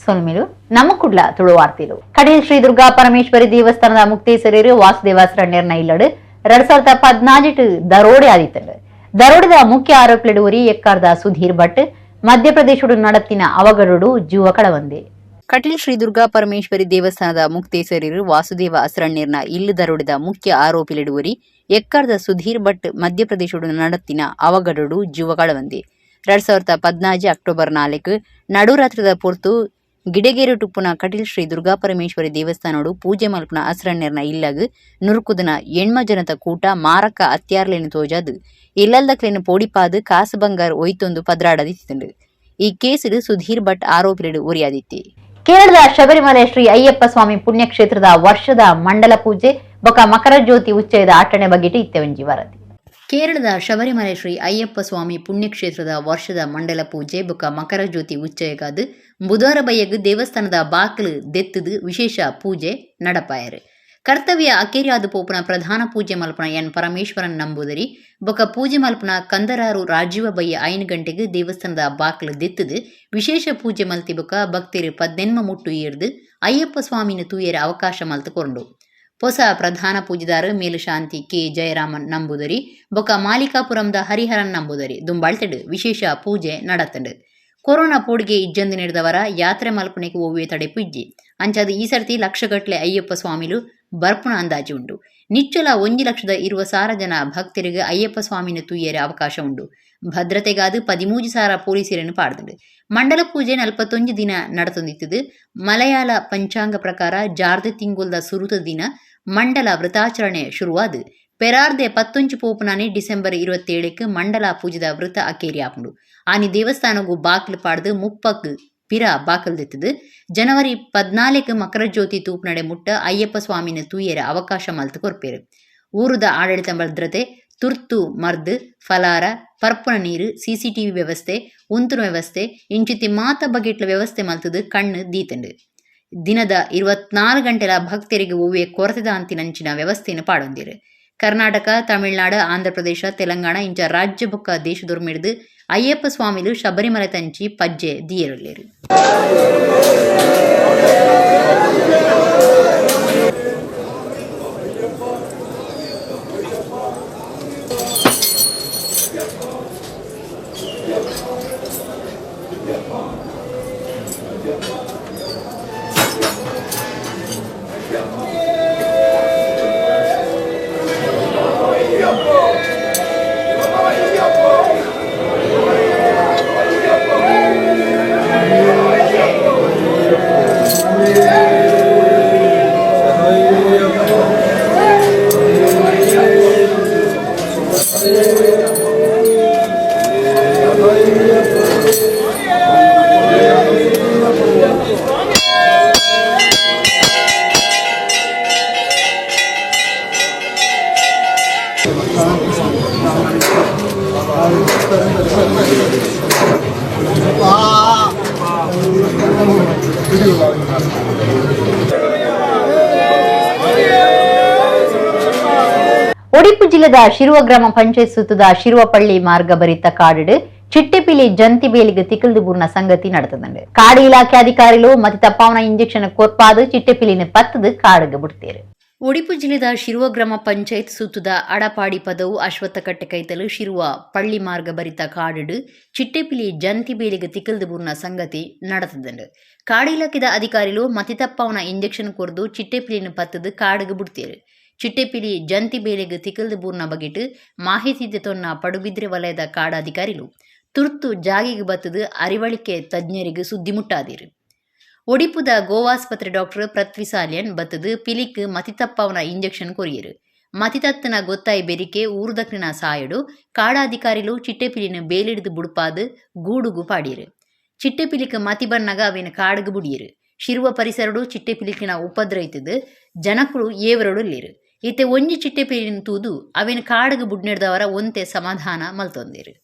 ಸೊಲ್ಮಿಲು ನಮ್ಮ ಕುಡ್ಲ ತುಳು ವಾರ್ತೆಲು ಕಡೀಲ್ ಶ್ರೀ ದುರ್ಗಾ ಪರಮೇಶ್ವರಿ ದೇವಸ್ಥಾನದ ಮುಕ್ತೇಶ್ವರರು ವಾಸುದೇವಾಸ್ರಣ್ಯರ್ನ ಇಲ್ಲಡು 2014 ದರೋಡೆ ಆದಿತ್ತಂಡು ದರೋಡೆದ ಮುಖ್ಯ ಆರೋಪಿಗಳು ಎಕ್ಕಾರ್ದ ಸುಧೀರ್ ಭಟ್ ಮಧ್ಯಪ್ರದೇಶಡು ನಡತ್ತಿನ ಅವಘಡಡು ಜೀವ ಕಳವಂದೆ ಕಟೀಲ್ ಶ್ರೀ ದುರ್ಗಾ ಪರಮೇಶ್ವರಿ ದೇವಸ್ಥಾನದ ಮುಕ್ತೇಶ್ವರರು ವಾಸುದೇವ ಅಸ್ರಣ್ಯರ್ನ ಇಲ್ಲು ದರೋಡೆದ ಮುಖ್ಯ ಆರೋಪಿಲಿಡುವರಿ ಎಕ್ಕಾರ್ದ ಸುಧೀರ್ ಭಟ್ ಮಧ್ಯಪ್ರದೇಶಡು ನಡತ್ತಿನ ಅವಘಡಡು ಜೀವ ಕಳವಂದೆ 2014 ಅಕ್ಟೋಬರ್ 4 ನಡುರಾತ್ರಿದ ಪೊರ್ತು ಗಿಡಗೇರು ಟುಪ್ಪುನ ಕಟೀಲ್ ಶ್ರೀ ದುರ್ಗಾ ಪರಮೇಶ್ವರಿ ದೇವಸ್ಥಾನಡು ಪೂಜೆ ಮಲ್ಪನ ಅಸ್ರಣ್ಯರ್ನ ಇಲ್ಲಗ್ ನುರುಕುದನ ಎಣ್ಮ ಜನತ ಕೂಟ ಮಾರಕ ಅತ್ಯಾರ್ಲೇನು ತೋಜಾದು ಇಲ್ಲಲ್ದಕ್ಲೇನು ಪೋಡಿಪಾದು ಕಾಸು ಬಂಗಾರ ಒಯ್ತೊಂದು ಪದ್ರಾಡದಿತ್ತಂಡು ಈ ಕೇಸಿಡು ಸುಧೀರ್ ಭಟ್ ಆರೋಪಿಲಿಡು ಉರಿಯಾದಿತ್ತಿ ಕೇರಳದ ಶಬರಿಮಲೆ ಶ್ರೀ ಅಯ್ಯಪ್ಪ ಸ್ವಾಮಿ ಪುಣ್ಯಕ್ಷೇತ್ರದ ವರ್ಷದ ಮಂಡಲ ಪೂಜೆ ಬೊಕ ಮಕರ ಜ್ಯೋತಿ ಉಚ್ಚಯದ ಆಟಣೆ ಬಗೆಟ್ ಇತ್ತೆವಂಜಿ ವರದಿ ಕೇರಳದ ಶಬರಿಮಲೆ ಶ್ರೀ ಅಯ್ಯಪ್ಪ ಸ್ವಾಮಿ ಪುಣ್ಯಕ್ಷೇತ್ರದ ವರ್ಷದ ಮಂಡಲ ಪೂಜೆ ಬೊಕ ಮಕರ ಜ್ಯೋತಿ ಉಚ್ಚಯಗಾದು ಬುಧವಾರ ಬಯ್ಯಗ್ ದೇವಸ್ಥಾನದ ಬಾಕಲು ದೆತ್ತದು ವಿಶೇಷ ಪೂಜೆ ನಡಪಾಯರು ಕರ್ತವ್ಯ ಅಕೇರಿಯಾದ ಪೋಪನ ಪ್ರಧಾನ ಪೂಜೆ ಮಲ್ಪನ ಎನ್ ಪರಮೇಶ್ವರನ್ ನಂಬುದರಿ ಬೊಕ ಪೂಜೆ ಮಲ್ಪನ ಕಂದರಾರು ರಾಜೀವ ಬಯ್ಯ 5 ಗಂಟೆಗೆ ದೇವಸ್ಥಾನದ ಬಾಕಲು ದೆತ್ತದು ವಿಶೇಷ ಪೂಜೆ ಮಲ್ತಿ ಬೊಕ ಭಕ್ತರು 18 ಮುಟ್ಟು ಏರ್ದು ಅಯ್ಯಪ್ಪ ಸ್ವಾಮಿನ ತೂಯರ ಅವಕಾಶ ಮಲ್ತು ಕೊಂಡು ಹೊಸ ಪ್ರಧಾನ ಪೂಜೆದಾರ ಮೇಲುಶಾಂತಿ ಕೆ ಜಯರಾಮನ್ ನಂಬುದರಿ ಬೊಕ ಮಾಲಿಕಾಪುರಂದ ಹರಿಹರನ್ ನಂಬುದರಿ ದುಂಬಾಳ್ತಡು ವಿಶೇಷ ಪೂಜೆ ನಡತಂಡು ಕೊರೋನಾ ಪೋಡಿಗೆ ಇಜ್ಜಂದು ನಡೆದವರ ಯಾತ್ರೆ ಮಲ್ಪನೆಗೆ ಒವ್ವೆ ತಡೆಪು ಇಜ್ಜಿ ಅಂಚಾದ ಈ ಸರ್ತಿ ಲಕ್ಷಗಟ್ಲೆ ಅಯ್ಯಪ್ಪ ಸ್ವಾಮಿಲು ಬರ್ಪುನ ಅಂದಾಜು ಉಂಡು ನಿಚ್ಚಲ 1,20,000 ಜನ ಭಕ್ತರಿಗೆ ಅಯ್ಯಪ್ಪ ಸ್ವಾಮಿನ ತೂಯರ ಅವಕಾಶ ಉಂಡು ಭದ್ರತೆಗಾದು 13,000 ಪೊಲೀಸರನ್ನು ಪಾಡ್ದುಂಡು ಮಂಡಲ ಪೂಜೆ 41 ದಿನ ನಡತೊಂದಿತ್ತದು ಮಲಯಾಳ ಪಂಚಾಂಗ ಪ್ರಕಾರ ಜಾರ್ದ ತಿಂಗುಲ್ದ ಸುರುತ ದಿನ ಮಂಡಲ ವ್ರತಾಚರಣೆ ಶುರುವಾದು ಪೆರಾರ್ದೆ 11 ಪೋಪುನಾನೆ ಡಿಸೆಂಬರ್ 27 ಮಂಡಲ ಪೂಜೆದ ವ್ರತ ಅಕೇರಿ ಆಪುಂಡು ಆನಿ ದೇವಸ್ಥಾನಗೂ ಬಾಕ್ಲು ಪಾಡ್ದು ಮುಪ್ಪಕ್ ಪಿರ ಬಾಕಲ್ ದೆತ್ತದು ಜನವರಿ 14 ಮಕರ ಜ್ಯೋತಿ ತೂಪು ನಡೆ ಮುಟ್ಟ ಅಯ್ಯಪ್ಪ ಸ್ವಾಮಿನ ತೂಯರ ಅವಕಾಶ ಮಲ್ತು ಕೊರ್ಪೇರು ಊರುದ ಆಡಳಿತ ಭದ್ರತೆ ತುರ್ತು ಮರ್ದು ಫಲಾರ ಪರ್ಪುನ ನೀರು ಸಿಸಿಟಿವಿ ವ್ಯವಸ್ಥೆ ಉಂತುನ ವ್ಯವಸ್ಥೆ ಇಂಚಿತಿ ಮಾತ ಬಗೆಟ್ಲ ವ್ಯವಸ್ಥೆ ಮಲ್ತದು ಕಣ್ಣು ದೀತಂಡು ದಿನದ 24 ಗಂಟೆಲ ಭಕ್ತರಿಗೆ ಒವ್ವೆ ಕೊರತೆದ ಅಂತಿನಂಚಿನ ವ್ಯವಸ್ಥೆಯನ್ನು ಪಾಡೊಂದಿರು ಕರ್ನಾಟಕ ತಮಿಳುನಾಡು ಆಂಧ್ರ ಪ್ರದೇಶ ತೆಲಂಗಾಣ ಇಂಚ ರಾಜ್ಯ ಬೊಕ್ಕ ದೇಶದೊರ್ಮೆಡ್ದು ಅಯ್ಯಪ್ಪ ಸ್ವಾಮಿಲು ಶಬರಿಮಲೆ ತಂಚಿ ಪಜ್ಜೆ ದಿಯರೊಲ್ಲೇರು ಒಡಿಪು ಜಿಲ್ಲೆದ ಶಿರುವ ಗ್ರಾಮ ಪಂಚಾಯತ್ ಸುತ್ತದ ಶಿರುವಪಳ್ಳಿ ಮಾರ್ಗ ಭರಿತ ಕಾಡು ಚಿಟ್ಟೆಪಿಲಿ ಜಂತಿ ಬೇಲಿಗೆ ತಿಕ್ಕಲ್ದು ಬೂರ್ನ ಸಂಗತಿ நடத்துதுண்டு ಕಾಡು ಇಲಾಖೆ ಅಧಿಕಾರಿಗಳು ಮತ್ತೆ ತಪ್ಪಾವನ ಇಂಜೆಕ್ಷನ್ ಕೊರ್ಪಾದು ಚಿಟ್ಟೆಪಿಲಿನ ಪತ್ತದು ಕಾಡಿಗೆ ಬಿಡ್ತೇರು ಒಡಿಪು ಜಿಲ್ಲೆದ ಶಿರುವ ಗ್ರಾಮ ಪಂಚಾಯತ್ ಸುತ್ತದ ಅಡಪಾಡಿ ಪದವು ಅಶ್ವತ್ಥಕಟ್ಟೆ ಕೈತಲು ಶಿರುವ ಪಳ್ಳಿ ಮಾರ್ಗ ಭರಿತ ಕಾಡು ಚಿಟ್ಟೆಪಿಲಿ ಜಂತಿ ಬೇಲಿಗೆ ತಿಕ್ಕಲ್ದು ಬೂರ್ನ ಸಂಗತಿ நடத்துதுண்டு ಕಾಡು ಇಲಾಖೆದ ಅಧಿಕಾರಿಗಳು ಮತ್ತೆ ತಪ್ಪಾವನ ಇಂಜೆಕ್ಷನ್ ಕೊರ್ದು ಚಿಟ್ಟೆಪಿಲಿನ ಪತ್ತದು ಕಾಡಿಗೆ ಬಿಡ್ತೇರು ಚಿಟ್ಟೆಪಿಲಿ ಜಂತಿ ಬೇಲೆಗೆ ತಿಕ್ಕಲ್ದು ಬೂರ್ನ ಬಗೆಟ್ ಮಾಹಿತಿ ತೊನ್ನ ಪಡುಬಿದ್ರೆ ವಲಯದ ಕಾಡಾಧಿಕಾರಿಗಳು ತುರ್ತು ಜಾಗಿಗೆ ಬತ್ತದು ಅರಿವಳಿಕೆ ತಜ್ಞರಿಗೆ ಸುದ್ದಿ ಮುಟ್ಟಾದಿರು ಒಡಿಪುದ ಗೋವಾಸ್ಪತ್ರೆ ಡಾಕ್ಟರ್ ಪೃಥ್ವಿಸಾಲ್ಯನ್ ಬತ್ತದು ಪಿಲಿಕ್ ಮತಿತಪ್ಪವನ ಇಂಜೆಕ್ಷನ್ ಕೊರಿಯರು ಮತಿತತ್ತನ ಗೊತ್ತಾಯಿ ಬೆರಿಕೆ ಊರುದಕ್ಕಿನ ಸಾಯಡು ಕಾಡಾಧಿಕಾರಿಗಳು ಚಿಟ್ಟೆಪಿಲಿನ ಬೇಲಿಡಿದು ಬುಡುಪಾದು ಗೂಡುಗು ಪಾಡಿರು ಚಿಟ್ಟೆಪಿಲಿಕ್ ಮತಿ ಬಣ್ಣಗ ಅವಿನ ಕಾಡಿಗೆ ಬುಡಿಯರು ಶಿರುವ ಪರಿಸರಡು ಚಿಟ್ಟೆಪಿಲಿಕಿನ ಉಪದ್ರ ಇತ್ತದು ಜನಕರು ಏವರಡುಲ್ಲಿರು ಇತ್ತೆ ಒಂಜಿ ಚಿಟ್ಟೆಪಿಲಿನ ತೂದು ಅವಿನ ಕಾಡಿಗೆ ಬುಡ್ನೆಡ್ದವರ ಒಂತೆ ಸಮಾಧಾನ ಮಲ್ತೊಂದಿರು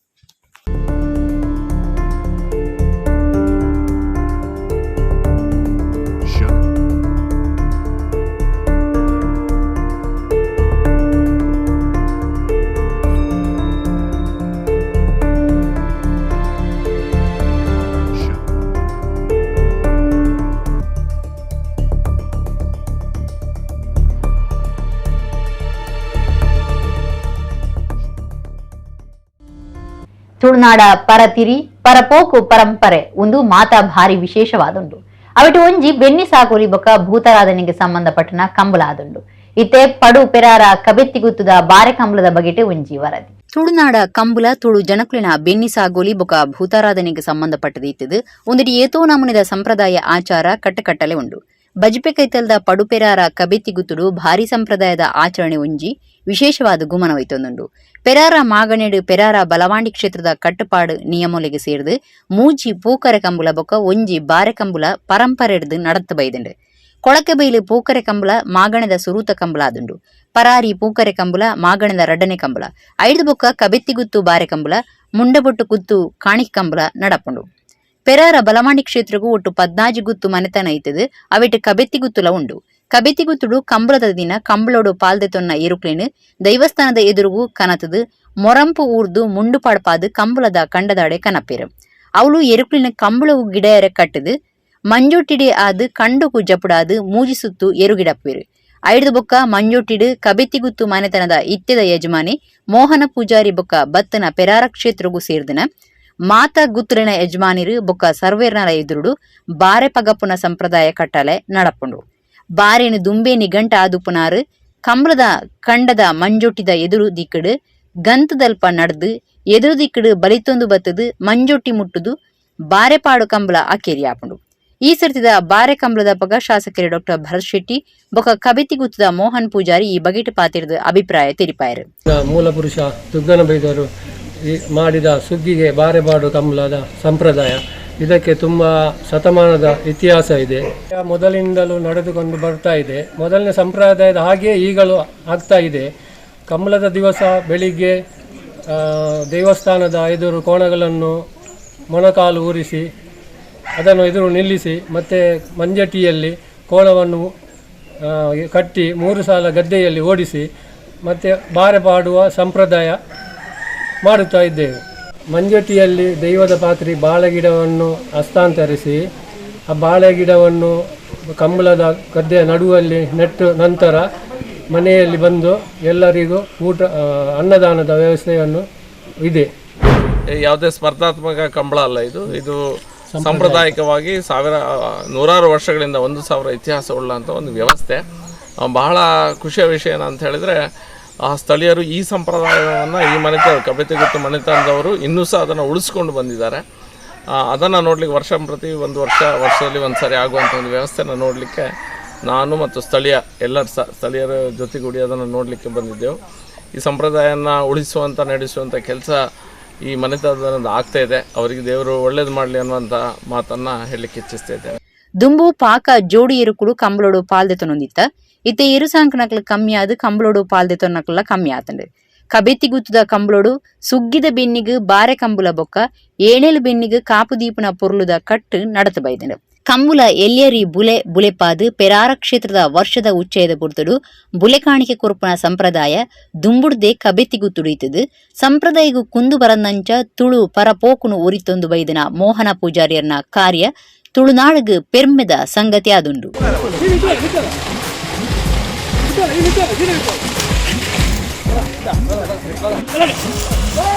ತುಳುನಾಡ ಪರತಿರಿ ಪರಪೋಕು ಪರಂಪರೆ ಒಂದು ಮಾತಾ ಭಾರಿ ವಿಶೇಷವಾದುಂಡು. ಅವಿಟ್ಟು ಒಂಜಿ ಬೆನ್ನಿ ಸಾಕೋಲಿ ಬೊಕ ಭೂತಾರಾಧನೆಗೆ ಸಂಬಂಧಪಟ್ಟನ ಕಂಬಲಾದುಂಡು. ಇತ್ತೆ ಪಡು ಪೆರಾರ ಕಬೆತ್ತಿಗುತ್ತದ ಬಾರೆ ಕಂಬಳದ ಬಗೆಟೆ ಒಂಜಿ ವರದಿ. ತುಳುನಾಡ ಕಂಬಳ ತುಳು ಜನಕುಲಿನ ಬೆನ್ನಿ ಸಾಗೋಲಿ ಬೊಕ ಭೂತಾರಾಧನೆಗೆ ಸಂಬಂಧಪಟ್ಟದ ಇತ್ತದು ಒಂದಿಡಿ ಏತೋ ನಮೂನೆದ ಸಂಪ್ರದಾಯ ಆಚಾರ ಕಟ್ಟಕಟ್ಟಲೆ ಉಂಡು. ಬಜ್ಪೆ ಕೈತಲ್ದ ಪಡುಪೆರಾರ ಕಬೆತ್ತಿಗುತ್ತುಡು ಭಾರಿ ಸಂಪ್ರದಾಯದ ಆಚರಣೆ ಒಂಜಿ ವಿಶೇಷವಾದ ಗುಮನವೈತೊಂದುಂಡು. ಪೆರಾರ ಮಾಗಣೆಡು ಪೆರಾರ ಬಲವಾಂಡಿ ಕ್ಷೇತ್ರದ ಕಟ್ಟುಪಾಡು ನಿಯಮೊಲೆಗೆ ಸೇರಿದು ಮೂಜಿ ಪೂಕರೆ ಕಂಬುಲ ಬೊಕ ಒಂಜಿ ಬಾರೆ ಕಂಬುಲ ಪರಂಪರೆಡ್ದು ನಡತ್ತ ಬೈದುಂಡು. ಕೊಳಕೆ ಬೈಲು ಪೂಕರೆ ಕಂಬಳ ಮಾಗಣದ ಸುರೂತ ಕಂಬಳ ಆದುಂಡು. ಪರಾರಿ ಪೂಕರೆ ಕಂಬಳ ಮಾಗಣದ ರಡ್ಡನೆ ಕಂಬಳ ಐದು ಬೊಕ್ಕ ಕಬೆತ್ತಿಗುತ್ತು ಬಾರೆ ಕಂಬಳ ಮುಂಡಬೊಟ್ಟು ಕುತ್ತು ಕಾಣಿಕೆ ಕಂಬಳ ನಡಪುಂಡು. ಪೆರಾರ ಬಲವಾಂಡಿ ಕ್ಷೇತ್ರಗೂ ಒಟ್ಟು 14 ಗುತ್ತು ಮನೆತನ ಐತದು ಅವಿಟ್ಟು ಕಬೆತ್ತಿಗುತ್ತುಲ ಉಂಡು. ಕಬೆತ್ತಿಗುತ್ತುಡು ಕಂಬಳದ ದಿನ ಕಂಬಳೋಡು ಪಾಲ್ದೆತೊನ್ನ ಏರುಕ್ಲೇನು ದೈವಸ್ಥಾನದ ಎದುರುಗೂ ಕನತದು ಮೊರಂಪು ಊರ್ದು ಮುಂಡು ಪಡ್ಪಾದು ಕಂಬಳದ ಕಂಡದಾಡೆ ಕನಪೇರು. ಅವಳು ಎರುಕ್ಲಿನ ಕಂಬಳವು ಗಿಡಯರೆ ಕಟ್ಟದು ಮಂಜೊಟ್ಟಿಡೆ ಆದು ಕಂಡುಕು ಜಪುಡಾದು ಮೂಜಿ ಸುತ್ತು ಎರುಗಿಡಪ್ಪೇರು. ಐದು ಬೊಕ್ಕ ಮಂಜೊಟ್ಟಿಡು ಕಬೆತ್ತಿಗುತ್ತು ಮನೆತನದ ಇತ್ಯದ ಯಜಮಾನಿ ಮೋಹನ ಪೂಜಾರಿ ಬೊಕ್ಕ ಬತ್ತನ ಪೆರಾರ ಕ್ಷೇತ್ರಗೂ ಸೇರಿದನ ಮಾತಾ ಗುತ್ತಲಿನ ಯಜಮಾನಿರು ಬೊಕ್ಕ ಸರ್ವೇರ್ನರ ಎದುರುಡು ಬಾರೆ ಪಗಪ್ಪುನ ಸಂಪ್ರದಾಯ ಕಟ್ಟಲೆ ನಡಪುಂಡು. ಬಾರೆನು ದುಂಬೆ ನಿಗಂಟ ಆದುಪುನಾರು ಕಂಬಳದ ಕಂಡದ ಮಂಜೊಟ್ಟಿದ ಎದುರು ದಿಕ್ಕಡು ಗಂತದಲ್ಪ ನಡೆದು ಎದುರು ದಿಕ್ಕಡು ಬಲಿತೊಂದು ಬತ್ತದು ಮಂಜೊಟ್ಟಿ ಮುಟ್ಟುದು ಬಾರೆಪಾಡು ಕಂಬಳ ಆಕೇರಿ ಆಪುಂಡು. ಈ ಸರ್ತಿದ ಬಾರೆ ಕಂಬಳದ ಪಗ ಶಾಸಕರು ಡಾಕ್ಟರ್ ಭರತ್ ಶೆಟ್ಟಿ ಬೊಕ ಕಬೆತ್ತಿಗುತ್ತದ ಮೋಹನ್ ಪೂಜಾರಿ ಈ ಬಗೆಟ್ ಪಾತಿರದ ಅಭಿಪ್ರಾಯ ತೆರಿಪಾಯರು. ಮೂಲ ಪುರುಷ ದುಗ್ಗನ ಬೈದವರು ಮಾಡಿದ ಸುಗ್ಗಿಗೆ ಬಾರೆಪಾಡು ಕಂಬಳದ ಸಂಪ್ರದಾಯ ಇದಕ್ಕೆ ತುಂಬ ಶತಮಾನದ ಇತಿಹಾಸ ಇದೆ. ಮೊದಲಿನಿಂದಲೂ ನಡೆದುಕೊಂಡು ಬರ್ತಾ ಇದೆ. ಮೊದಲನೇ ಸಂಪ್ರದಾಯದ ಹಾಗೆ ಈಗಲೂ ಆಗ್ತಾ ಇದೆ. ಕಂಬಳದ ದಿವಸ ಬೆಳಿಗ್ಗೆ ದೇವಸ್ಥಾನದ ಎದುರು ಕೋಣಗಳನ್ನು ಮೊಣಕಾಲು ಊರಿಸಿ ಅದನ್ನು ಎದುರು ನಿಲ್ಲಿಸಿ ಮತ್ತು ಮಂಜಟಿಯಲ್ಲಿ ಕೋಣವನ್ನು ಕಟ್ಟಿ 3 ಸಾಲ ಗದ್ದೆಯಲ್ಲಿ ಓಡಿಸಿ ಮತ್ತು ಬಾರೆ ಪಾಡುವ ಸಂಪ್ರದಾಯ ಮಾಡುತ್ತಾ ಇದ್ದೇವೆ. ಮಂಜಟಿಯಲ್ಲಿ ದೈವದ ಪಾತ್ರಿ ಬಾಳೆಗಿಡವನ್ನು ಹಸ್ತಾಂತರಿಸಿ ಆ ಬಾಳೆಗಿಡವನ್ನು ಕಂಬಳದ ಗದ್ದೆಯ ನಡುವಲ್ಲಿ ನೆಟ್ಟು ನಂತರ ಮನೆಯಲ್ಲಿ ಬಂದು ಎಲ್ಲರಿಗೂ ಅನ್ನದಾನದ ವ್ಯವಸ್ಥೆಯನ್ನು ಇದೆ. ಯಾವುದೇ ಸ್ಪರ್ಧಾತ್ಮಕ ಕಂಬಳ ಅಲ್ಲ ಇದು ಸಾಂಪ್ರದಾಯಿಕವಾಗಿ ನೂರಾರು ವರ್ಷಗಳಿಂದ 1000 ಇತಿಹಾಸವುಳ್ಳಂಥ ಒಂದು ವ್ಯವಸ್ಥೆ. ಬಹಳ ಖುಷಿಯ ವಿಷಯ ಏನಂತ ಹೇಳಿದರೆ ಆ ಸ್ಥಳೀಯರು ಈ ಸಂಪ್ರದಾಯವನ್ನು ಈ ಕಬೆತ್ತಿಗುತ್ತು ಮನೆತನದವರು ಇನ್ನೂ ಸಹ ಅದನ್ನು ಉಳಿಸ್ಕೊಂಡು ಬಂದಿದ್ದಾರೆ. ಅದನ್ನು ನೋಡಲಿಕ್ಕೆ ಪ್ರತಿ ವರ್ಷದಲ್ಲಿ ಒಂದು ಸಾರಿ ಆಗುವಂಥ ಒಂದು ವ್ಯವಸ್ಥೆನ ನೋಡಲಿಕ್ಕೆ ನಾನು ಮತ್ತು ಸ್ಥಳೀಯರ ಜೊತೆಗೂಡಿ ಅದನ್ನು ನೋಡಲಿಕ್ಕೆ ಬಂದಿದ್ದೆವು. ಈ ಸಂಪ್ರದಾಯನ ಉಳಿಸುವಂಥ ನಡೆಸುವಂಥ ಕೆಲಸ ಈ ಮನೆತನದ ಆಗ್ತಾ ಇದೆ. ಅವರಿಗೆ ದೇವರು ಒಳ್ಳೇದು ಮಾಡಲಿ ಅನ್ನುವಂಥ ಮಾತನ್ನು ಹೇಳಲಿಕ್ಕೆ ಇಚ್ಛಿಸ್ತಾ ಇದ್ದೇನೆ. ದುಂಬು ಪಾಕ ಜೋಡಿ ಎರುಕುಡು ಕಂಬಳೋಡು ಪಾಲ್ದೆತೊನೊಂದಿತ್ತ ಇತ್ತೆ ಇರು ಸಾಂಕನಕ್ಲ ಕಮ್ಮಿ ಆದು ಕಂಬಳೋಡು ಪಾಲ್ದೆತೊನ್ನಕ್ಲ ಕಮ್ಮಿ ಆತಂಡು. ಕಬೆತ್ತಿಗುತ್ತದ ಕಂಬಳೋಡು ಸುಗ್ಗಿದ ಬೆನ್ನಿಗು ಬಾರೆ ಕಂಬುಲ ಬೊಕ್ಕ ಏಣೇಲು ಬೆನ್ನಿಗು ಕಾಪು ದೀಪನ ಪೊರ್ಲುದ ಕಟ್ಟು ನಡತ ಬೈದಂಡು. ಕಂಬುಲ ಎಲ್ಯರಿ ಬುಲೆಪಾದು ಪೆರಾರ ಕ್ಷೇತ್ರದ ವರ್ಷದ ಉಚ್ಚಯದ ಪುರ್ತುಡು ಬುಲೆ ಕಾಣಿಕೆ ಕೊರ್ಪುನ ಸಂಪ್ರದಾಯ ದುಂಬುಡ್ದೆ ಕಬೆತ್ತಿಗುತ್ತುಡಿತದು ಸಂಪ್ರದಾಯಗೂ ಕುಂದು ಬರದಂಚ ತುಳು ಪರಪೋಕುನು ಉರಿತೊಂದು ಬೈದನ ಮೋಹನ ಪೂಜಾರಿಯರ್ನ ಕಾರ್ಯ ತುಳುನಾಡಿಗೆ ಪೆರ್ಮೆದ ಸಂಗತಿ ಆದುಂಡು.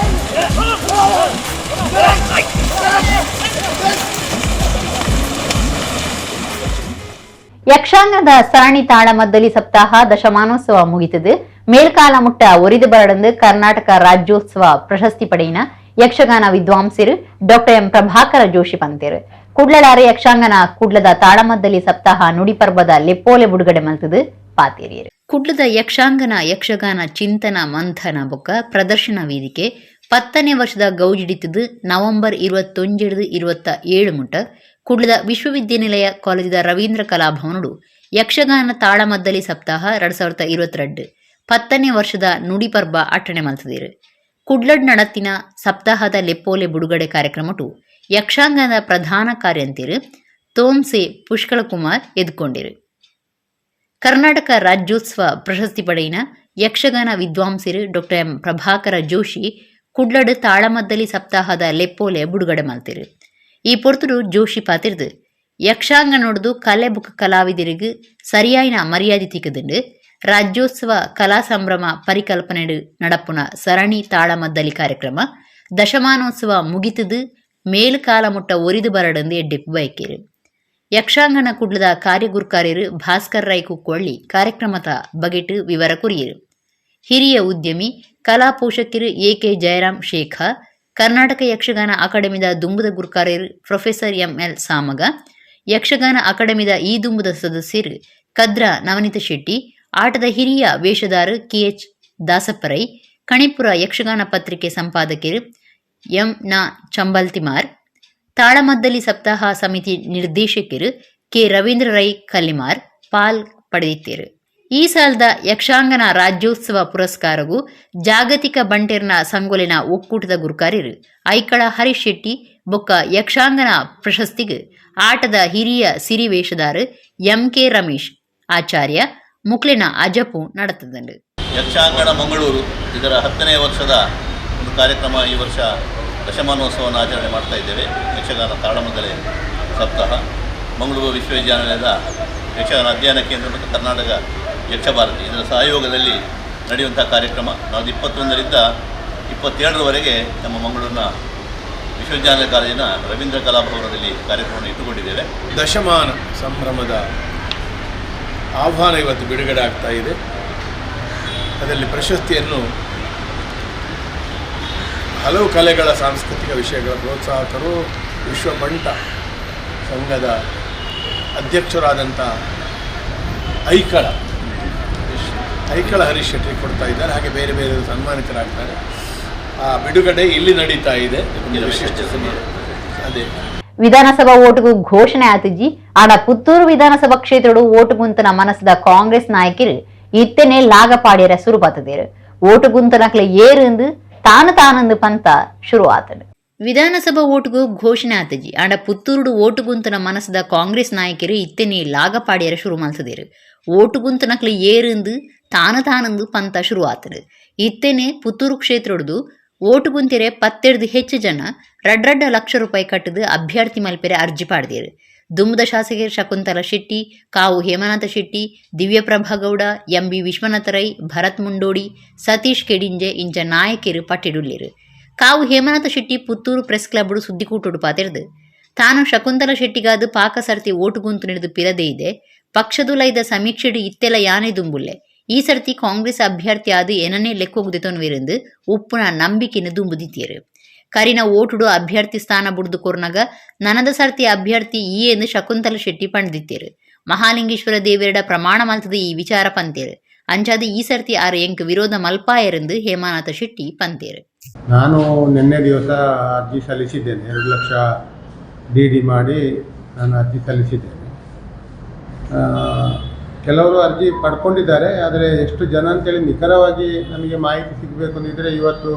ಯಕ್ಷಾಂಗದ ಸರಣಿ ತಾಳಮದ್ದಲಿ ಸಪ್ತಾಹ ದಶಮಾನೋತ್ಸವ ಮುಗಿತದು. ಮೇಲ್ಕಾಲ ಮುಟ್ಟ ಒರಿದು ಬರಡಂದು ಕರ್ನಾಟಕ ರಾಜ್ಯೋತ್ಸವ ಪ್ರಶಸ್ತಿ ಪಡೆಯಿನ ಯಕ್ಷಗಾನ ವಿದ್ವಾಂಸರು ಡಾಕ್ಟರ್ ಎಂ ಪ್ರಭಾಕರ ಜೋಶಿ ಪಂತೇರು ಕುಡ್ಲಡಾರೆ ಯಕ್ಷಾಂಗನ ಕುಡ್ಲದ ತಾಳಮದ್ದಲಿ ಸಪ್ತಾಹ ನುಡಿಪರ್ಬದ ಲೆಪ್ಪೋಲೆ ಬುಡುಗಡೆ ಮಲ್ತದು ಪಾತೇರಿಯರು. ಕುಡ್ಲದ ಯಕ್ಷಾಂಗನ ಯಕ್ಷಗಾನ ಚಿಂತನ ಮಂಥನ ಬೊಕ್ಕ ಪ್ರದರ್ಶನ ವೇದಿಕೆ 10ನೇ ವರ್ಷದ ಗೌಜಿಡಿತದು ನವೆಂಬರ್ 29-27 ಮುಟ್ಟ ಕುಡ್ಲದ ವಿಶ್ವವಿದ್ಯಾನಿಲಯ ಕಾಲೇಜಿದ ರವೀಂದ್ರ ಕಲಾಭವನುಡು ಯಕ್ಷಗಾನ ತಾಳಮದ್ದಲಿ ಸಪ್ತಾಹ 2022 10ನೇ ವರ್ಷದ ನುಡಿಪರ್ಬ ಅಟ್ಟಣೆ ಮಲ್ತದೇರು. ಕುಡ್ಲಡ್ ನಡತ್ತಿನ ಸಪ್ತಾಹದ ಲೆಪ್ಪೋಲೆ ಬುಡುಗಡೆ ಕಾರ್ಯಕ್ರಮಟು ಯಕ್ಷಾಂಗದ ಪ್ರಧಾನ ಕಾರ್ಯಂತಿರು ತೋಮ್ಸೆ ಪುಷ್ಕಳ ಕುಮಾರ್ ಎದ್ಕೊಂಡಿರು. ಕರ್ನಾಟಕ ರಾಜ್ಯೋತ್ಸವ ಪ್ರಶಸ್ತಿ ಪಡೆಯಿನ ಯಕ್ಷಗಾನ ವಿದ್ವಾಂಸರು ಡಾಕ್ಟರ್ ಎಂ ಪ್ರಭಾಕರ ಜೋಶಿ ಕುಡ್ಲಡ್ ತಾಳಮದ್ದಲಿ ಸಪ್ತಾಹದ ಲೆಪ್ಪೋಲೆ ಬುಡುಗಡೆ ಮಲ್ತಿರು. ಈ ಪೊರ್ತುಡು ಜೋಶಿ ಪಾತಿರ್ದು ಯಕ್ಷಾಂಗ ನೋಡ್ದು ಕಲೆ ಬುಕ್ ಕಲಾವಿದರಿಗೂ ಸರಿಯಾಯಿನ ಮರ್ಯಾದೆ ತಿಕ್ಕದುಂಡು ರಾಜ್ಯೋತ್ಸವ ಕಲಾ ಸಂಭ್ರಮ ಪರಿಕಲ್ಪನೆ ನಡಪುನ ಸರಣಿ ತಾಳಮದ್ದಲಿ ಕಾರ್ಯಕ್ರಮ ದಶಮಾನೋತ್ಸವ ಮುಗಿತದು ಮೇಲು ಕಾಲ ಮುಟ್ಟ ಒರಿದು ಬರಡಂದು ಎಡ್ಡೆಪ್ಪು ಬಯಕೇರು. ಯಕ್ಷಾಂಗನ ಕುಡ್ಲದ ಕಾರ್ಯಗುರ್ಕಾರ್ಯರು ಭಾಸ್ಕರ್ ರೈ ಕುಕ್ಕೊಳ್ಳಿ ಕಾರ್ಯಕ್ರಮದ ಬಗೆಟ್ ವಿವರ ಕುರಿಯರು. ಹಿರಿಯ ಉದ್ಯಮಿ ಕಲಾ ಪೋಷಕರು ಎಕೆ ಜಯರಾಮ್ ಶೇಖ, ಕರ್ನಾಟಕ ಯಕ್ಷಗಾನ ಅಕಾಡೆಮಿದ ದುಂಬುದ ಗುರ್ಕಾರ್ಯರು ಪ್ರೊಫೆಸರ್ ಎಂಎಲ್ ಸಾಮಗ, ಯಕ್ಷಗಾನ ಅಕಾಡೆಮಿದ ಈ ದುಂಬುದ ಸದಸ್ಯರು ಕದ್ರ ನವನೀತ ಶೆಟ್ಟಿ, ಆಟದ ಹಿರಿಯ ವೇಷಧಾರ ಕೆಎಚ್ ದಾಸಪ್ಪರೈ, ಕಣಿಪುರ ಯಕ್ಷಗಾನ ಪತ್ರಿಕೆ ಸಂಪಾದಕರು ಎಂ.ನ ಚಂಬಲ್ತಿಮಾರ್, ತಾಳಮದ್ದಲಿ ಸಪ್ತಾಹ ಸಮಿತಿ ನಿರ್ದೇಶಕರು ಕೆ ರವೀಂದ್ರ ರೈ ಕಲ್ಲಿಮಾರ್ ಪಾಲ್ ಪಡೆದಿದ್ದರು. ಈ ಸಾಲದ ಯಕ್ಷಾಂಗನ ರಾಜ್ಯೋತ್ಸವ ಪುರಸ್ಕಾರವು ಜಾಗತಿಕ ಬಂಟೆರ್ನ ಸಂಗೊಲಿನ ಒಕ್ಕೂಟದ ಗುರುಕಾರ್ಯರು ಐಕಳ ಹರೀಶ್ ಶೆಟ್ಟಿ ಬೊಕ್ಕ ಯಕ್ಷಾಂಗನ ಪ್ರಶಸ್ತಿಗೆ ಆಟದ ಹಿರಿಯ ಸಿರಿ ವೇಷಧಾರ ಎಂ.ಕೆ. ರಮೇಶ್ ಆಚಾರ್ಯ ಮುಕ್ಲಿನ ಅಜಪು ನಡೆತದಂಡು. ಯಕ್ಷಾಂಗಣ ಮಂಗಳೂರು ಇದರ 10ನೇ ವರ್ಷದ ಒಂದು ಕಾರ್ಯಕ್ರಮ ಈ ವರ್ಷ ದಶಮಾನೋತ್ಸವವನ್ನು ಆಚರಣೆ ಮಾಡ್ತಾ ಇದ್ದೇವೆ. ಯಕ್ಷಗಾನ ತಾಳಮದ್ದಲೆ ಸಪ್ತಾಹ ಮಂಗಳೂರು ವಿಶ್ವವಿದ್ಯಾನಿಲಯದ ಯಕ್ಷಗಾನ ಅಧ್ಯಯನ ಕೇಂದ್ರ ಮತ್ತು ಕರ್ನಾಟಕ ಯಕ್ಷಭಾರತಿ ಇದರ ಸಹಯೋಗದಲ್ಲಿ ನಡೆಯುವಂಥ ಕಾರ್ಯಕ್ರಮ. ನಾವು 21ರಿಂದ 27ರವರೆಗೆ ನಮ್ಮ ಮಂಗಳೂರಿನ ವಿಶ್ವವಿದ್ಯಾನಿಲಯ ಕಾಲೇಜಿನ ರವೀಂದ್ರ ಕಲಾಭವನದಲ್ಲಿ ಕಾರ್ಯಕ್ರಮವನ್ನು ಇಟ್ಟುಕೊಂಡಿದ್ದೇವೆ. ದಶಮಾನ ಸಂಭ್ರಮದ ಆಹ್ವಾನ ಇವತ್ತು ಬಿಡುಗಡೆ ಆಗ್ತಾ ಇದೆ. ಅದರಲ್ಲಿ ಪ್ರಶಸ್ತಿಯನ್ನು ಹಲವು ಕಲೆಗಳ ಸಾಂಸ್ಕೃತಿಕ ವಿಷಯಗಳ ಪ್ರೋತ್ಸಾಹಕರು ವಿಶ್ವಮಂಟ ಸಂಘದ ಅಧ್ಯಕ್ಷರಾದಂಥ ಐಕಳ ಹರೀಶ್ ಶೆಟ್ಟಿ ಕೊಡ್ತಾ ಇದ್ದಾರೆ. ಹಾಗೆ ಬೇರೆ ಬೇರೆ ಸನ್ಮಾನಿತರಾಗ್ತಾರೆ. ಆ ಬಿಡುಗಡೆ ಇಲ್ಲಿ ನಡೀತಾ ಇದೆ. ಅದೇ ವಿಧಾನಸಭಾ ಓಟುಗೂ ಘೋಷಣೆ ಆತಿಜಿ ಆಡ ಪುತ್ತೂರು ವಿಧಾನಸಭಾ ಕ್ಷೇತ್ರಡು ಓಟುಗುಂತನ ಮನಸ್ಸದ ಕಾಂಗ್ರೆಸ್ ನಾಯಕರು ಇತ್ತನೆ ಲಾಗಪಾಡ್ಯರ ಸುರುಬಾತದೇರು. ಓಟುಗುಂತನಕ್ಲೆ ಏರುಂದು ತಾನಂದು ಪಂತ ಶುರು ಆತಡು. ವಿಧಾನಸಭಾ ಓಟುಗೂ ಘೋಷಣೆ ಆತಜಿ ಆಡ ಪುತ್ತೂರುಡು ಓಟುಗುಂತನ ಮನಸ್ಸದ ಕಾಂಗ್ರೆಸ್ ನಾಯಕರು ಇತ್ತನೆ ಲಾಗಪಾಡ್ಯರ ಶುರು ಮಲ್ಸದೇರು. ಓಟುಗುಂತನಕ್ಲೆ ಏರುಂದು ತಾನಂದು ಪಂತ ಶುರು ಆತಡು. ಇತ್ತನೆ ಪುತ್ತೂರು ಕ್ಷೇತ್ರಡು ಓಟುಗುಂತೆರೆ 12 ಹೆಚ್ಚು ಜನ 2 ಲಕ್ಷ ರೂಪಾಯಿ ಕಟ್ಟದು ಅಭ್ಯರ್ಥಿ ಮಲ್ಪೆರೆ ಅರ್ಜಿ ಪಾಡ್ದೇರು. ದುಂಬದ ಶಾಸಕರು ಶಕುಂತಲಾ ಶೆಟ್ಟಿ, ಕಾವು ಹೇಮನಾಥ ಶೆಟ್ಟಿ, ದಿವ್ಯಪ್ರಭಾ ಗೌಡ, ಎಂ.ಬಿ. ವಿಶ್ವನಾಥ ರೈ, ಭರತ್ ಮುಂಡೋಡಿ, ಸತೀಶ್ ಕೆಡಿಂಜೆ ಇಂಚ ನಾಯಕರು ಪಟ್ಟಿಡುಲ್ಲೇರು. ಕಾವು ಹೇಮನಾಥ ಶೆಟ್ಟಿ ಪುತ್ತೂರು ಪ್ರೆಸ್ ಕ್ಲಬ್ಡು ಸುದ್ದಿಕೂಟೋಡು ಪಾತೆರ್ದು ತಾನು ಶಕುಂತಲಾ ಶೆಟ್ಟಿಗಾದು ಪಾಕ ಸರ್ತಿ ಓಟುಗುಂತು ನಡೆದು ಪಿರದೇ ಇದೆ. ಪಕ್ಷದುಲೈದ ಸಮೀಕ್ಷೆಡು ಇತ್ತೆಲ್ಲ ಯಾನೇ ದುಂಬುಲ್ಲೆ. ಈ ಸರ್ತಿ ಕಾಂಗ್ರೆಸ್ ಅಭ್ಯರ್ಥಿ ಆದು ಏನನ್ನೇ ಲೆಕ್ಕೋಗುದಿತೋನ್ವಿರಂದು ಉಪ್ಪುನ ನಂಬಿಕೆನ ದುಂಬುದಿತ್ತೇರು. ಕರಿನ ಓಟುಡು ಅಭ್ಯರ್ಥಿ ಸ್ಥಾನ ಬುಡ್ದು ಕೊರ್ನಾಗ ನನದ ಸರ್ತಿ ಅಭ್ಯರ್ಥಿ ಈ ಎಂದು ಶಕುಂತಲಾ ಶೆಟ್ಟಿ ಪಂಡಿದಿತ್ತೇರು. ಮಹಾಲಿಂಗೇಶ್ವರ ದೇವೇರಡ ಪ್ರಮಾಣ ಮಲ್ತದ ಈ ವಿಚಾರ ಪಂತೇರು. ಅಂಚಾದ ಈ ಸರ್ತಿ ಆರು ಎಂಕ್ ವಿರೋಧ ಮಲ್ಪಾಯರೆಂದು ಹೇಮನಾಥ ಶೆಟ್ಟಿ ಪಂತೇರು. ನಾನು ನಿನ್ನೆ ದಿವಸ ಅರ್ಜಿ ಸಲ್ಲಿಸಿದ್ದೇನೆ. 2 ಲಕ್ಷ ಡಿ ಮಾಡಿ ನಾನು ಅರ್ಜಿ ಸಲ್ಲಿಸಿದ್ದೇನೆ. ಕೆಲವರು ಅರ್ಜಿ ಪಡ್ಕೊಂಡಿದ್ದಾರೆ. ಆದರೆ ಎಷ್ಟು ಜನ ಅಂತೇಳಿ ನಿಖರವಾಗಿ ನಮಗೆ ಮಾಹಿತಿ ಸಿಗಬೇಕು ಅಂದಿದ್ದರೆ ಇವತ್ತು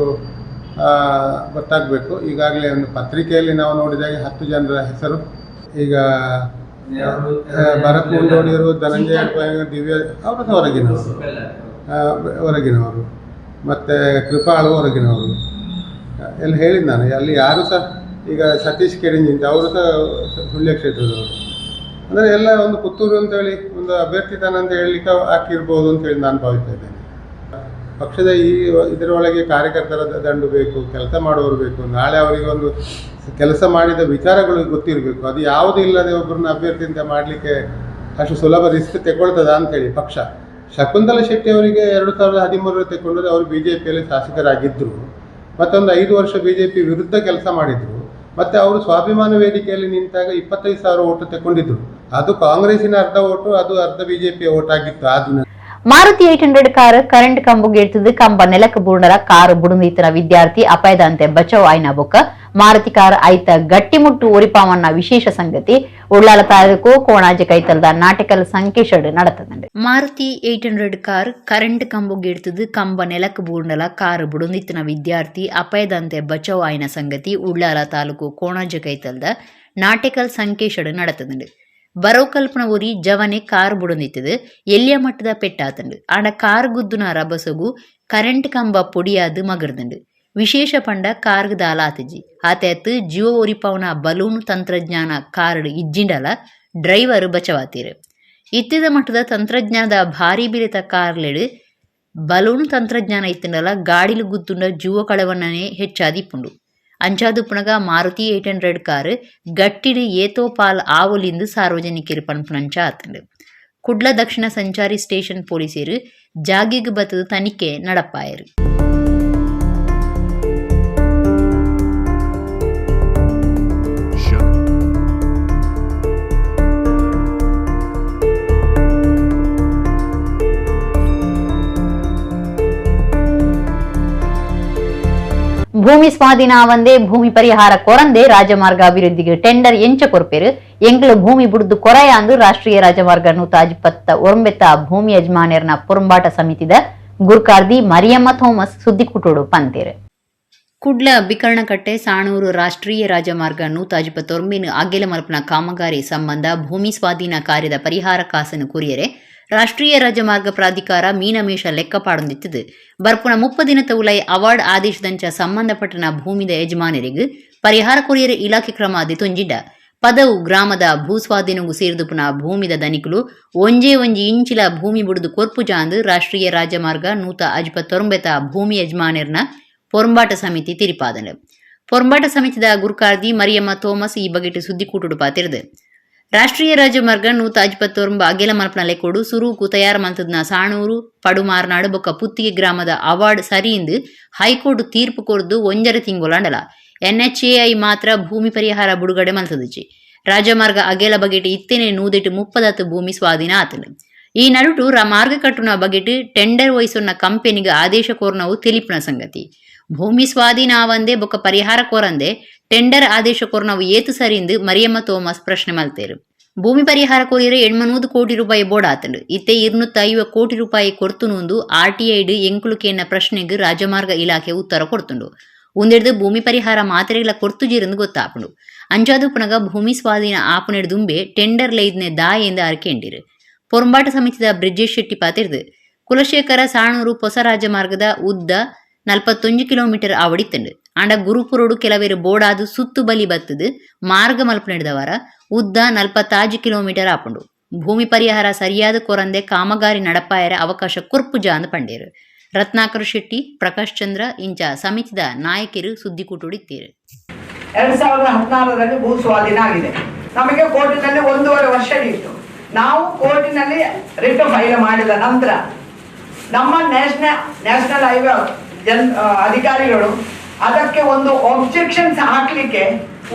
ಗೊತ್ತಾಗಬೇಕು. ಈಗಾಗಲೇ ಒಂದು ಪತ್ರಿಕೆಯಲ್ಲಿ ನಾವು ನೋಡಿದಾಗ 10 ಜನರ ಹೆಸರು ಈಗ ಭರತ್ ಮುಂಡೋಡಿಯವರು, ಧನಂಜಯ ದಿವ್ಯ ಅವರದ್ದು ಹೊರಗಿನವರು ಮತ್ತು ಕೃಪಾಳು ಹೊರಗಿನವರು ಎಲ್ಲ ಹೇಳಿದ್ದು ನಾನು. ಅಲ್ಲಿ ಯಾರು ಸಹ ಈಗ ಸತೀಶ್ ಕೆಡಿಂಜಿಂತ ಅವರು ಸಹ ಸುಳ್ಯ ಕ್ಷೇತ್ರದವರು. ಅಂದರೆ ಎಲ್ಲ ಒಂದು ಪುತ್ತೂರು ಅಂತೇಳಿ ಒಂದು ಅಭ್ಯರ್ಥಿತನ ಅಂತ ಹೇಳಲಿಕ್ಕೆ ಹಾಕಿರ್ಬೋದು ಅಂತೇಳಿ ನಾನು ಭಾವಿಸ್ತಾ ಇದ್ದೇನೆ. ಪಕ್ಷದ ಇದರೊಳಗೆ ಕಾರ್ಯಕರ್ತರ ದಂಡು ಬೇಕು, ಕೆಲಸ ಮಾಡುವವರು ಬೇಕು. ನಾಳೆ ಅವರಿಗೆ ಒಂದು ಕೆಲಸ ಮಾಡಿದ ವಿಚಾರಗಳು ಗೊತ್ತಿರಬೇಕು. ಅದು ಯಾವುದೂ ಇಲ್ಲದೆ ಒಬ್ಬರನ್ನ ಅಭ್ಯರ್ಥಿ ಅಂತ ಮಾಡಲಿಕ್ಕೆ ಅಷ್ಟು ಸುಲಭ ರಿಸ್ಕ್ ತೆಗೊಳ್ತದ ಅಂತೇಳಿ ಪಕ್ಷ. ಶಕುಂತಲಾ ಶೆಟ್ಟಿ ಅವರಿಗೆ 2013 ತೆಗೊಂಡು ಅವರು BJPಯಲ್ಲಿ ಶಾಸಕರಾಗಿದ್ದರು. ಮತ್ತೊಂದು 5 ವರ್ಷ BJP ವಿರುದ್ಧ ಕೆಲಸ ಮಾಡಿದರು. ಮತ್ತು ಅವರು ಸ್ವಾಭಿಮಾನ ವೇದಿಕೆಯಲ್ಲಿ ನಿಂತಾಗ 25,000 ಓಟು ತೆಗೊಂಡಿದ್ರು. ಅದು ಕಾಂಗ್ರೆಸ್ಸಿನ ಅರ್ಧ ಓಟು, ಅದು ಅರ್ಧ BJP ಓಟ್ ಆಗಿತ್ತು. ಆ ದಿನ ಮಾರುತಿ 800 ಕಾರ್ ಕರೆಂಟ್ ಕಂಬುಗೆ ಇರ್ತದೆ. ಕಂಬ ನೆಲಕ್ಕೆ ಬೂರ್ಣರ ಕಾರು ಬುಡುಂದಿತ್ತಿನ ವಿದ್ಯಾರ್ಥಿ ಅಪಾಯದಂತೆ ಬಚಾವ್ ಆಯ್ನ ಬೊಕ್ಕ ಮಾರುತಿ ಕಾರ್ ಐತ ಗಟ್ಟಿಮುಟ್ಟು ಒರಿಪಾವನ್ನ ವಿಶೇಷ ಸಂಗತಿ ಉಳ್ಳಾಲ ತಾಲೂಕು ಕೋಣಾಜಿ ಕೈತಲದ ನಾಟಕಲ್ ಸಂಕೇಶಡ್ நடத்தது. ಮಾರುತಿ 800 ಕಾರ್ ಕರೆಂಟ್ ಕಂಬುಗೆ ಇರ್ತದೆ. ಕಂಬ ನೆಲಕ್ಕೆ ಬೂರ್ಣಲ ಕಾರು ಬುಡುಂದಿತ್ತಿನ ವಿದ್ಯಾರ್ಥಿ ಅಪಾಯದಂತೆ ಬಚಾವ್ ಆಯ್ನ ಸಂಗತಿ ಉಳ್ಳಾಲ ತಾಲೂಕು ಕೋಣಾಜಿ ಕೈತಲದ ನಾಟಕಲ್ ಸಂಕೇಶಡ್ நடத்தது. ಬರೋಕಲ್ಪನ ಊರಿ ಜವನೆ ಕಾರ್ ಬುಡಂದಿತ್ತದು. ಎಲ್ಲಿಯ ಮಟ್ಟದ ಪೆಟ್ಟಾತಂಡು ಆಡ ಕಾರ್ ಗುದ್ದುನ ರಭಸಗು ಕರೆಂಟ್ ಕಂಬ ಪೊಡಿಯಾದು ಮಗರ್ದಂಡು. ವಿಶೇಷ ಪಂಡ ಕಾರ್ಗ್ ದಾಲ ಆತಜಿ ಆತತ್ತು ಜಿಯೋ ಒರಿಪವನ ಬಲೂನ್ ತಂತ್ರಜ್ಞಾನ ಕಾರ್ಡ್ ಇಜ್ಜಿಂಡಲ ಡ್ರೈವರ್ ಬಚವಾತೀರು. ಇತ್ತಿದ ಮಟ್ಟದ ತಂತ್ರಜ್ಞಾನದ ಭಾರಿ ಬಿರಿತ ಕಾರ್ಲೆಡು ಬಲೂನ್ ತಂತ್ರಜ್ಞಾನ ಇತ್ತಿಂಡಲ ಗಾಡಿಲು ಗುದ್ದುಂಡ ಜೀವ ಕಳವಣ್ಣನೇ ಹೆಚ್ಚಾದಿಪ್ಪುಂಡು. ಅಂಚಾದುಪ್ಪುನಗ ಮಾರುತಿ 800 ಕಾರ್ ಗಟ್ಟಿಡು ಏತೋಪಾಲ್ ಆವುಲಿಂದು ಸಾರ್ವಜನಿಕರು ಪನ್ಪುನಂಚ ಆತಂಡು. ಕುಡ್ಲ ದಕ್ಷಿಣ ಸಂಚಾರಿ ಸ್ಟೇಷನ್ ಪೊಲೀಸರು ಜಾಗಿಗ್ ಬತ್ತದ ತನಿಖೆ ನಡಪಾಯರು. ಭೂಮಿ ಸ್ವಾಧೀನ ಒಂದೇ ಭೂಮಿ ಪರಿಹಾರ ಕೊರಂದೆ ರಾಜಮಾರ್ಗ ಅಭಿವೃದ್ಧಿಗೆ ಟೆಂಡರ್ ಎಂಚ ಕೊರ್ಪೇರು ಎಂಗಳು ಭೂಮಿ ಬುಡ್ದು ಕೊರೆಯಾಂದು ರಾಷ್ಟ್ರೀಯ ರಾಜಮಾರ್ಗ 159 ಭೂಮಿ ಯಜಮಾನ್ಯರ್ನ ಪೊರಂಬಾಟ ಸಮಿತಿದ ಗುರ್ಕಾರ್ದಿ ಮರಿಯಮ್ಮ ಥೋಮಸ್ ಸುದ್ದಿಕುಟೋಡು ಪಂತೇರು. ಕುಡ್ಲ ಬಿಕರ್ಣಕಟ್ಟೆ ಸಾಣೂರು ರಾಷ್ಟ್ರೀಯ ರಾಜಮಾರ್ಗ 159 ಅಗೆಲ ಮಲ್ಪನ ಕಾಮಗಾರಿ ಸಂಬಂಧ ಭೂಮಿ ಸ್ವಾಧೀನ ಕಾರ್ಯದ ಪರಿಹಾರ ಕಾಸನ್ನು ಕುರಿಯರೆ ರಾಷ್ಟ್ರೀಯ ರಾಜಮಾರ್ಗ ಪ್ರಾಧಿಕಾರ ಮೀನಮೇಷ ಲೆಕ್ಕಪಾಡೊಂದಿತ್ತದು ಬರ್ಪುನ 30 ದಿನದ ಉಲೈ ಅವಾರ್ಡ್ ಆದೇಶದಂಚ ಸಂಬಂಧಪಟ್ಟನ ಭೂಮಿದ ಯಜಮಾನರಿಗೆ ಪರಿಹಾರ ಕೊರಿಯರ ಇಲಾಖೆ ಕ್ರಮ ದಿತೊಂಜಿಡ್ಡ ಪದವು ಗ್ರಾಮದ ಭೂಸ್ವಾಧೀನಗೂ ಸೇರಿದುಪುನ ಭೂಮಿದ ದನಿಕಲು ಒಂಜೇ ಇಂಚಿಲ ಭೂಮಿ ಬುಡುದು ಕೊರ್ಪುಜಾಂದು ರಾಷ್ಟ್ರೀಯ ರಾಜಮಾರ್ಗ 159 ಭೂಮಿ ಯಜಮಾನರ್ನ ಪೊರಂಬಾಟ ಸಮಿತಿ ತಿರಿಪಾದನು. ಪೊರಂಬಾಟ ಸಮಿತಿದ ಗುರ್ಕಾರ್ದಿ ಮರಿಯಮ್ಮ ಥೋಮಸ್ ಈ ಬಗೆಟ್ ಸುದ್ದಿಕೂಟುಡು ಪಾತಿರ್ದು. ರಾಷ್ಟ್ರೀಯ ರಾಜಮಾರ್ಗ 159 ಅಗೆಲ ಮಲ್ಪನ ಲೆಕ್ಕೋಡು ಸುರೂಕು ತಯಾರು ಮಂತದ್ನ ಸಾಣೂರು ಪಡುಮಾರ್ನಾಡು ಬೊಕ್ಕ ಪುತ್ತಿಗೆ ಗ್ರಾಮದ ಅವಾರ್ಡ್ ಸರಿಯಿಂದ ಹೈಕೋರ್ಟ್ ತೀರ್ಪು ಕೊರ್ದು 1 ತಿಂಗೊಲಾಂಡಲ NHAI ಮಾತ್ರ ಭೂಮಿ ಪರಿಹಾರ ಬಿಡುಗಡೆ ಮಲ್ತದಚ್ಚಿ. ರಾಜಮಾರ್ಗ ಅಗೆಲ ಬಗೆಟ್ ಇತ್ತೇನೆ 130 ಭೂಮಿ ಸ್ವಾಧೀನ ಆತನು. ಈ ನಡುಟು ಮಾರ್ಗ ಕಟ್ಟುನ ಬಗೆಟ್ ಟೆಂಡರ್ ವಹಿಸೋನ ಕಂಪೆನಿಗೆ ಆದೇಶ ಕೋರ್ನವು ತಿಳಿಪಿನ ಸಂಗತಿ. ಭೂಮಿ ಸ್ವಾಧೀನ ಆವಂದೆ ಬೊಕ್ಕ ಪರಿಹಾರ ಕೋರಂದೆ ಟೆಂಡರ್ ಆದೇಶ ಕೋರ್ನವು ಏತು ಸರಿಂದು ಮರಿಯಮ್ಮ ಥೋಮಸ್ ಪ್ರಶ್ನೆ ಮಲ್ತೇರು. ಭೂಮಿ ಪರಿಹಾರ ಕೋರಿಯರೆ 800 ಕೋಟಿ ರೂಪಾಯಿ ಬೋರ್ಡ್ ಆತಂಡು ಇತ್ತೆ 250 ಕೋಟಿ ರೂಪಾಯಿ ಕೊರ್ತುನುಂದು RTIಡ್ ಎಂಕುಳುಕೆನ್ನ ಪ್ರಶ್ನೆಗೆ ರಾಜಮಾರ್ಗ ಇಲಾಖೆ ಉತ್ತರ ಕೊಡ್ತುಂಡು. ಉಂದೆಡ್ದು ಭೂಮಿ ಪರಿಹಾರ ಮಾತ್ರೆಗಳ ಕೊರ್ತುಜಿರಂದು ಗೊತ್ತಾಪುಂಡು. ಅಂಚಾದುಪ್ಪುನಗ ಭೂಮಿ ಸ್ವಾಧೀನ ಆಪುನೆಡ್ ದುಂಬೆ ಟೆಂಡರ್ ಲೈದ್ನೆ ದಾಯೆಂದು ಅರ್ಕೆಂಡಿರು. ಪೊರಂಬಾಟ ಸಮಿತಿದ ಬ್ರಿಜೇಶ್ ಶೆಟ್ಟಿ ಪಾತಿರ್ದು ಕುಲಶೇಖರ ಸಾಣೂರು ಹೊಸ ರಾಜಮಾರ್ಗದ ಉದ್ದ 41 ಕಿಲೋಮೀಟರ್ ಆವಡಿತ್ತಂಡು. ಆಂಡ ಗುರುಪುರೋಡು ಕೆಲವೇರು ಬೋಡಾದು ಸುತ್ತು ಬಲಿ ಬತ್ತದು ಮಾರ್ಗ ಮಲ್ಪನೆಡ್ದವರ ಉದ್ದ 46 ಕಿಲೋಮೀಟರ್ ಆಪುಂಡು. ಭೂಮಿ ಪರಿಹಾರ ಸರಿಯಾದ ಕೊರಂದೆ ಕಾಮಗಾರಿ ನಡಪಾಯರ ಅವಕಾಶ ಕೊರ್ಪುಜ ಅಂದು ಪಂಡೇರು. ರತ್ನಾಕರ್ ಶೆಟ್ಟಿ, ಪ್ರಕಾಶ್ ಚಂದ್ರ ಇಂಚ ಸಮಿತಿದ ನಾಯಕರು ಸುದ್ದಿಕೂಟುಡಿತ್ತೇರು. 2016ರಲ್ಲಿ ಭೂ ಸ್ವಾಧೀನ ಆಗಿದೆ. ನಮಗೆ ಕೋರ್ಟಿನಲ್ಲಿ 1.5 ವರ್ಷ ಇತ್ತು. ನಾವು ಕೋರ್ಟಿನಲ್ಲಿ ರಿಟ್ ಫೈಲ್ ಮಾಡಿದ ನಂತರ ನಮ್ಮ ನ್ಯಾಷನಲ್ ಹೈವೇ ಅಧಿಕಾರಿಗಳು ಅದಕ್ಕೆ ಒಂದು ಒಬ್ಜೆಕ್ಷನ್ಸ್ ಹಾಕ್ಲಿಕ್ಕೆ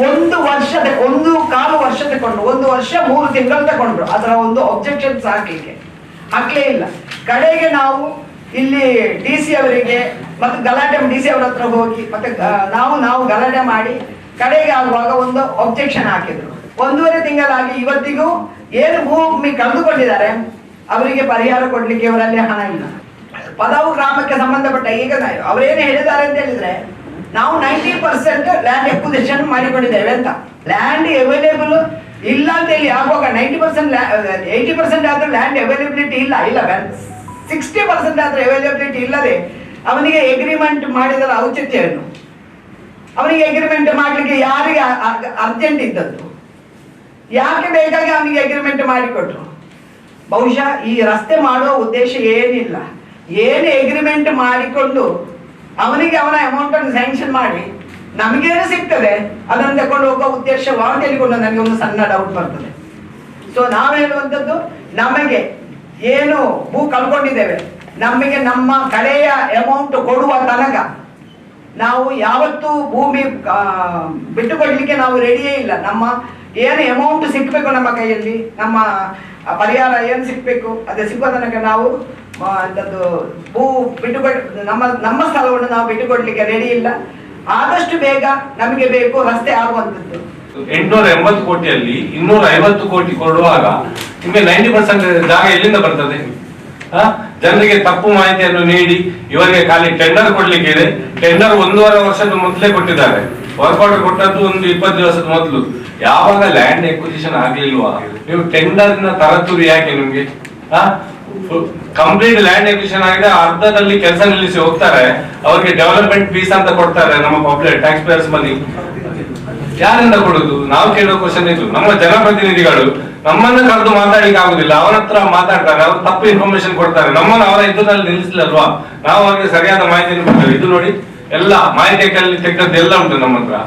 1 ವರ್ಷ ತಗೊಂಡು 1 ವರ್ಷ 3 ತಿಂಗಳು ತಗೊಂಡ್ರು. ಅದರ ಒಂದು ಒಬ್ಜೆಕ್ಷನ್ಸ್ ಹಾಕ್ಲೇ ಇಲ್ಲ. ಕಡೆಗೆ ನಾವು ಇಲ್ಲಿ DC ಅವರಿಗೆ ಮತ್ತು ಗಲಾಟೆ DC ಅವರ ಹತ್ರ ಹೋಗಿ ಮತ್ತೆ ನಾವು ಗಲಾಟೆ ಮಾಡಿ ಕಡೆಗೆ ಆಗುವಾಗ ಒಂದು ಒಬ್ಜೆಕ್ಷನ್ ಹಾಕಿದ್ರು. 1.5 ತಿಂಗಳಾಗಿ ಇವತ್ತಿಗೂ ಏನು ಭೂಮಿ ಕಳೆದುಕೊಂಡಿದ್ದಾರೆ ಅವರಿಗೆ ಪರಿಹಾರ ಕೊಡ್ಲಿಕ್ಕೆ ಇವರಲ್ಲಿ ಹಣ ಇಲ್ಲ. ಪದವು ಗ್ರಾಮಕ್ಕೆ ಸಂಬಂಧಪಟ್ಟ ಈಗ ಅವರೇನು ಹೇಳಿದ್ದಾರೆ ಅಂತ ಹೇಳಿದ್ರೆ ನಾವು 90% ಲ್ಯಾಂಡ್ ಎಕ್ವಿಸಿಷನ್ ಮಾಡಿಕೊಂಡಿದ್ದೇವೆ ಅಂತ. ಲ್ಯಾಂಡ್ ಅವೈಲೇಬಲ್ ಇಲ್ಲ ಅಂತ ಹೇಳಿ ಆಗುವಾಗ 80% ಆದ್ರೂ ಲ್ಯಾಂಡ್ ಅವೈಲೇಬಿಲಿಟಿ ಇಲ್ಲ 60% ಆದ್ರೆ ಅವೈಲೇಬಿಲಿಟಿ ಇಲ್ಲದೆ ಅವನಿಗೆ ಎಗ್ರಿಮೆಂಟ್ ಮಾಡಿದರ ಔಚಿತ್ಯ ಏನು? ಅವನಿಗೆ ಎಗ್ರಿಮೆಂಟ್ ಮಾಡಲಿಕ್ಕೆ ಯಾರಿಗೆ ಅರ್ಜೆಂಟ್ ಇದ್ದದ್ದು? ಯಾಕೆ ಬೇಕಾಗಿ ಅವನಿಗೆ ಎಗ್ರಿಮೆಂಟ್ ಮಾಡಿಕೊಟ್ರು? ಬಹುಶಃ ಈ ರಸ್ತೆ ಮಾಡುವ ಉದ್ದೇಶ ಏನಿಲ್ಲ. ಏನು ಎಗ್ರಿಮೆಂಟ್ ಮಾಡಿಕೊಂಡು ಅವನಿಗೆ ಅವನ ಅಮೌಂಟ್ ಅನ್ನು ಸ್ಯಾಂಕ್ಷನ್ ಮಾಡಿ ನಮಗೇನು ಸಿಗ್ತದೆ ಅದನ್ನು ತಕೊಂಡು ಹೋಗುವ ಉದ್ದೇಶವಾ ಅಂತ ಹೇಳಿಕೊಂಡು ನನಗೆ ಒಂದು ಸಣ್ಣ ಡೌಟ್ ಬರ್ತದೆ. ಸೊ ನಾವು ಹೇಳುವಂಥದ್ದು, ನಮಗೆ ಏನು ಭೂ ಕಳ್ಕೊಂಡಿದ್ದೇವೆ ನಮಗೆ ನಮ್ಮ ಕಡೆಯ ಅಮೌಂಟ್ ಕೊಡುವ ತನಕ ನಾವು ಯಾವತ್ತೂ ಭೂಮಿ ಬಿಟ್ಟುಕೊಡ್ಲಿಕ್ಕೆ ನಾವು ರೆಡಿಯೇ ಇಲ್ಲ. ನಮ್ಮ ಏನು ಅಮೌಂಟ್ ಸಿಕ್ಕಬೇಕು ನಮ್ಮ ಕೈಯಲ್ಲಿ, ನಮ್ಮ ಪರಿಹಾರ ಏನು ಸಿಕ್ಕಬೇಕು ಅದೇ ಸಿಗುವ ತನಕ ನಾವು ಅಂಥದ್ದು ಭೂ ನಮ್ಮ ಸ್ಥಳವನ್ನು ನಾವು ಬಿಟ್ಟುಕೊಡ್ಲಿಕ್ಕೆ ರೆಡಿ ಇಲ್ಲ. ಆದಷ್ಟು ಬೇಗ ನಮಗೆ ಬೇಕು ರಸ್ತೆ ಆಗುವಂಥದ್ದು. 880 ಕೋಟಿಯಲ್ಲಿ 250 ಕೋಟಿ ಕೊಡುವಾಗ ನಿಮಗೆ 90% ಜಾಗ ಎಲ್ಲಿಂದ ಬರ್ತದೆ? ಜನರಿಗೆ ತಪ್ಪು ಮಾಹಿತಿಯನ್ನು ನೀಡಿ ಇವರಿಗೆ ಖಾಲಿ ಟೆಂಡರ್ ಕೊಡ್ಲಿಕ್ಕೆ ಇದೆ. ಟೆಂಡರ್ 1.5 ವರ್ಷದ ಮೊದಲೇ ಕೊಟ್ಟಿದ್ದಾರೆ. ವರ್ಕ್ ಆರ್ಡರ್ ಕೊಟ್ಟದ್ದು ಒಂದು 20 ದಿವಸದ ಮೊದಲು. ಯಾವಾಗ ಲ್ಯಾಂಡ್ ಎಕ್ವಿಸಿಷನ್ ಆಗ್ಲಿಲ್ವಾ ನೀವು ಟೆಂಡರ್ ನ ತರತುರಿ ಯಾಕೆ ನಿಮ್ಗೆ? ಕಂಪ್ಲೀಟ್ ಲ್ಯಾಂಡ್ ಎಕ್ವಿಸಿಷನ್ ಆಗಿದೆ, ಅರ್ಧದಲ್ಲಿ ಕೆಲಸ ನಿಲ್ಲಿಸಿ ಹೋಗ್ತಾರೆ. ಅವ್ರಿಗೆ ಡೆವಲಪ್ಮೆಂಟ್ ಫೀಸ್ ಅಂತ ಕೊಡ್ತಾರೆ ನಮ್ಮ ಪಬ್ಲಿಕ್ ಟ್ಯಾಕ್ಸ್ ಪೇಯರ್ಸ್ ಮನಿ. ಯಾರಿಂದ ಕೊಡುದು? ನಾವು ಕೇಳೋ ಕ್ವಶನ್ ಇದು. ನಮ್ಮ ಜನಪ್ರತಿನಿಧಿಗಳು ನಮ್ಮನ್ನ ಕರೆದು ಮಾತಾಡ್ಲಿಕ್ಕೆ ಆಗುದಿಲ್ಲ, ಅವರ ಹತ್ರ ಮಾತಾಡ್ತಾರೆ, ಅವ್ರು ತಪ್ಪು ಇನ್ಫಾರ್ಮೇಶನ್ ಕೊಡ್ತಾರೆ. ನಮ್ಮನ್ನು ಅವರ ಯುದ್ಧದಲ್ಲಿ ನಿಲ್ಲಿಸಲಲ್ವಾ? ನಾವು ಅವ್ರಿಗೆ ಸರಿಯಾದ ಮಾಹಿತಿಯನ್ನು ಕೊಡ್ತೇವೆ. ಇದು ನೋಡಿ, ಎಲ್ಲ ಮಾಹಿತಿ ತೆಗೆದದ್ದು ಎಲ್ಲ ಉಂಟು ನಮ್ಮ ಹತ್ರ.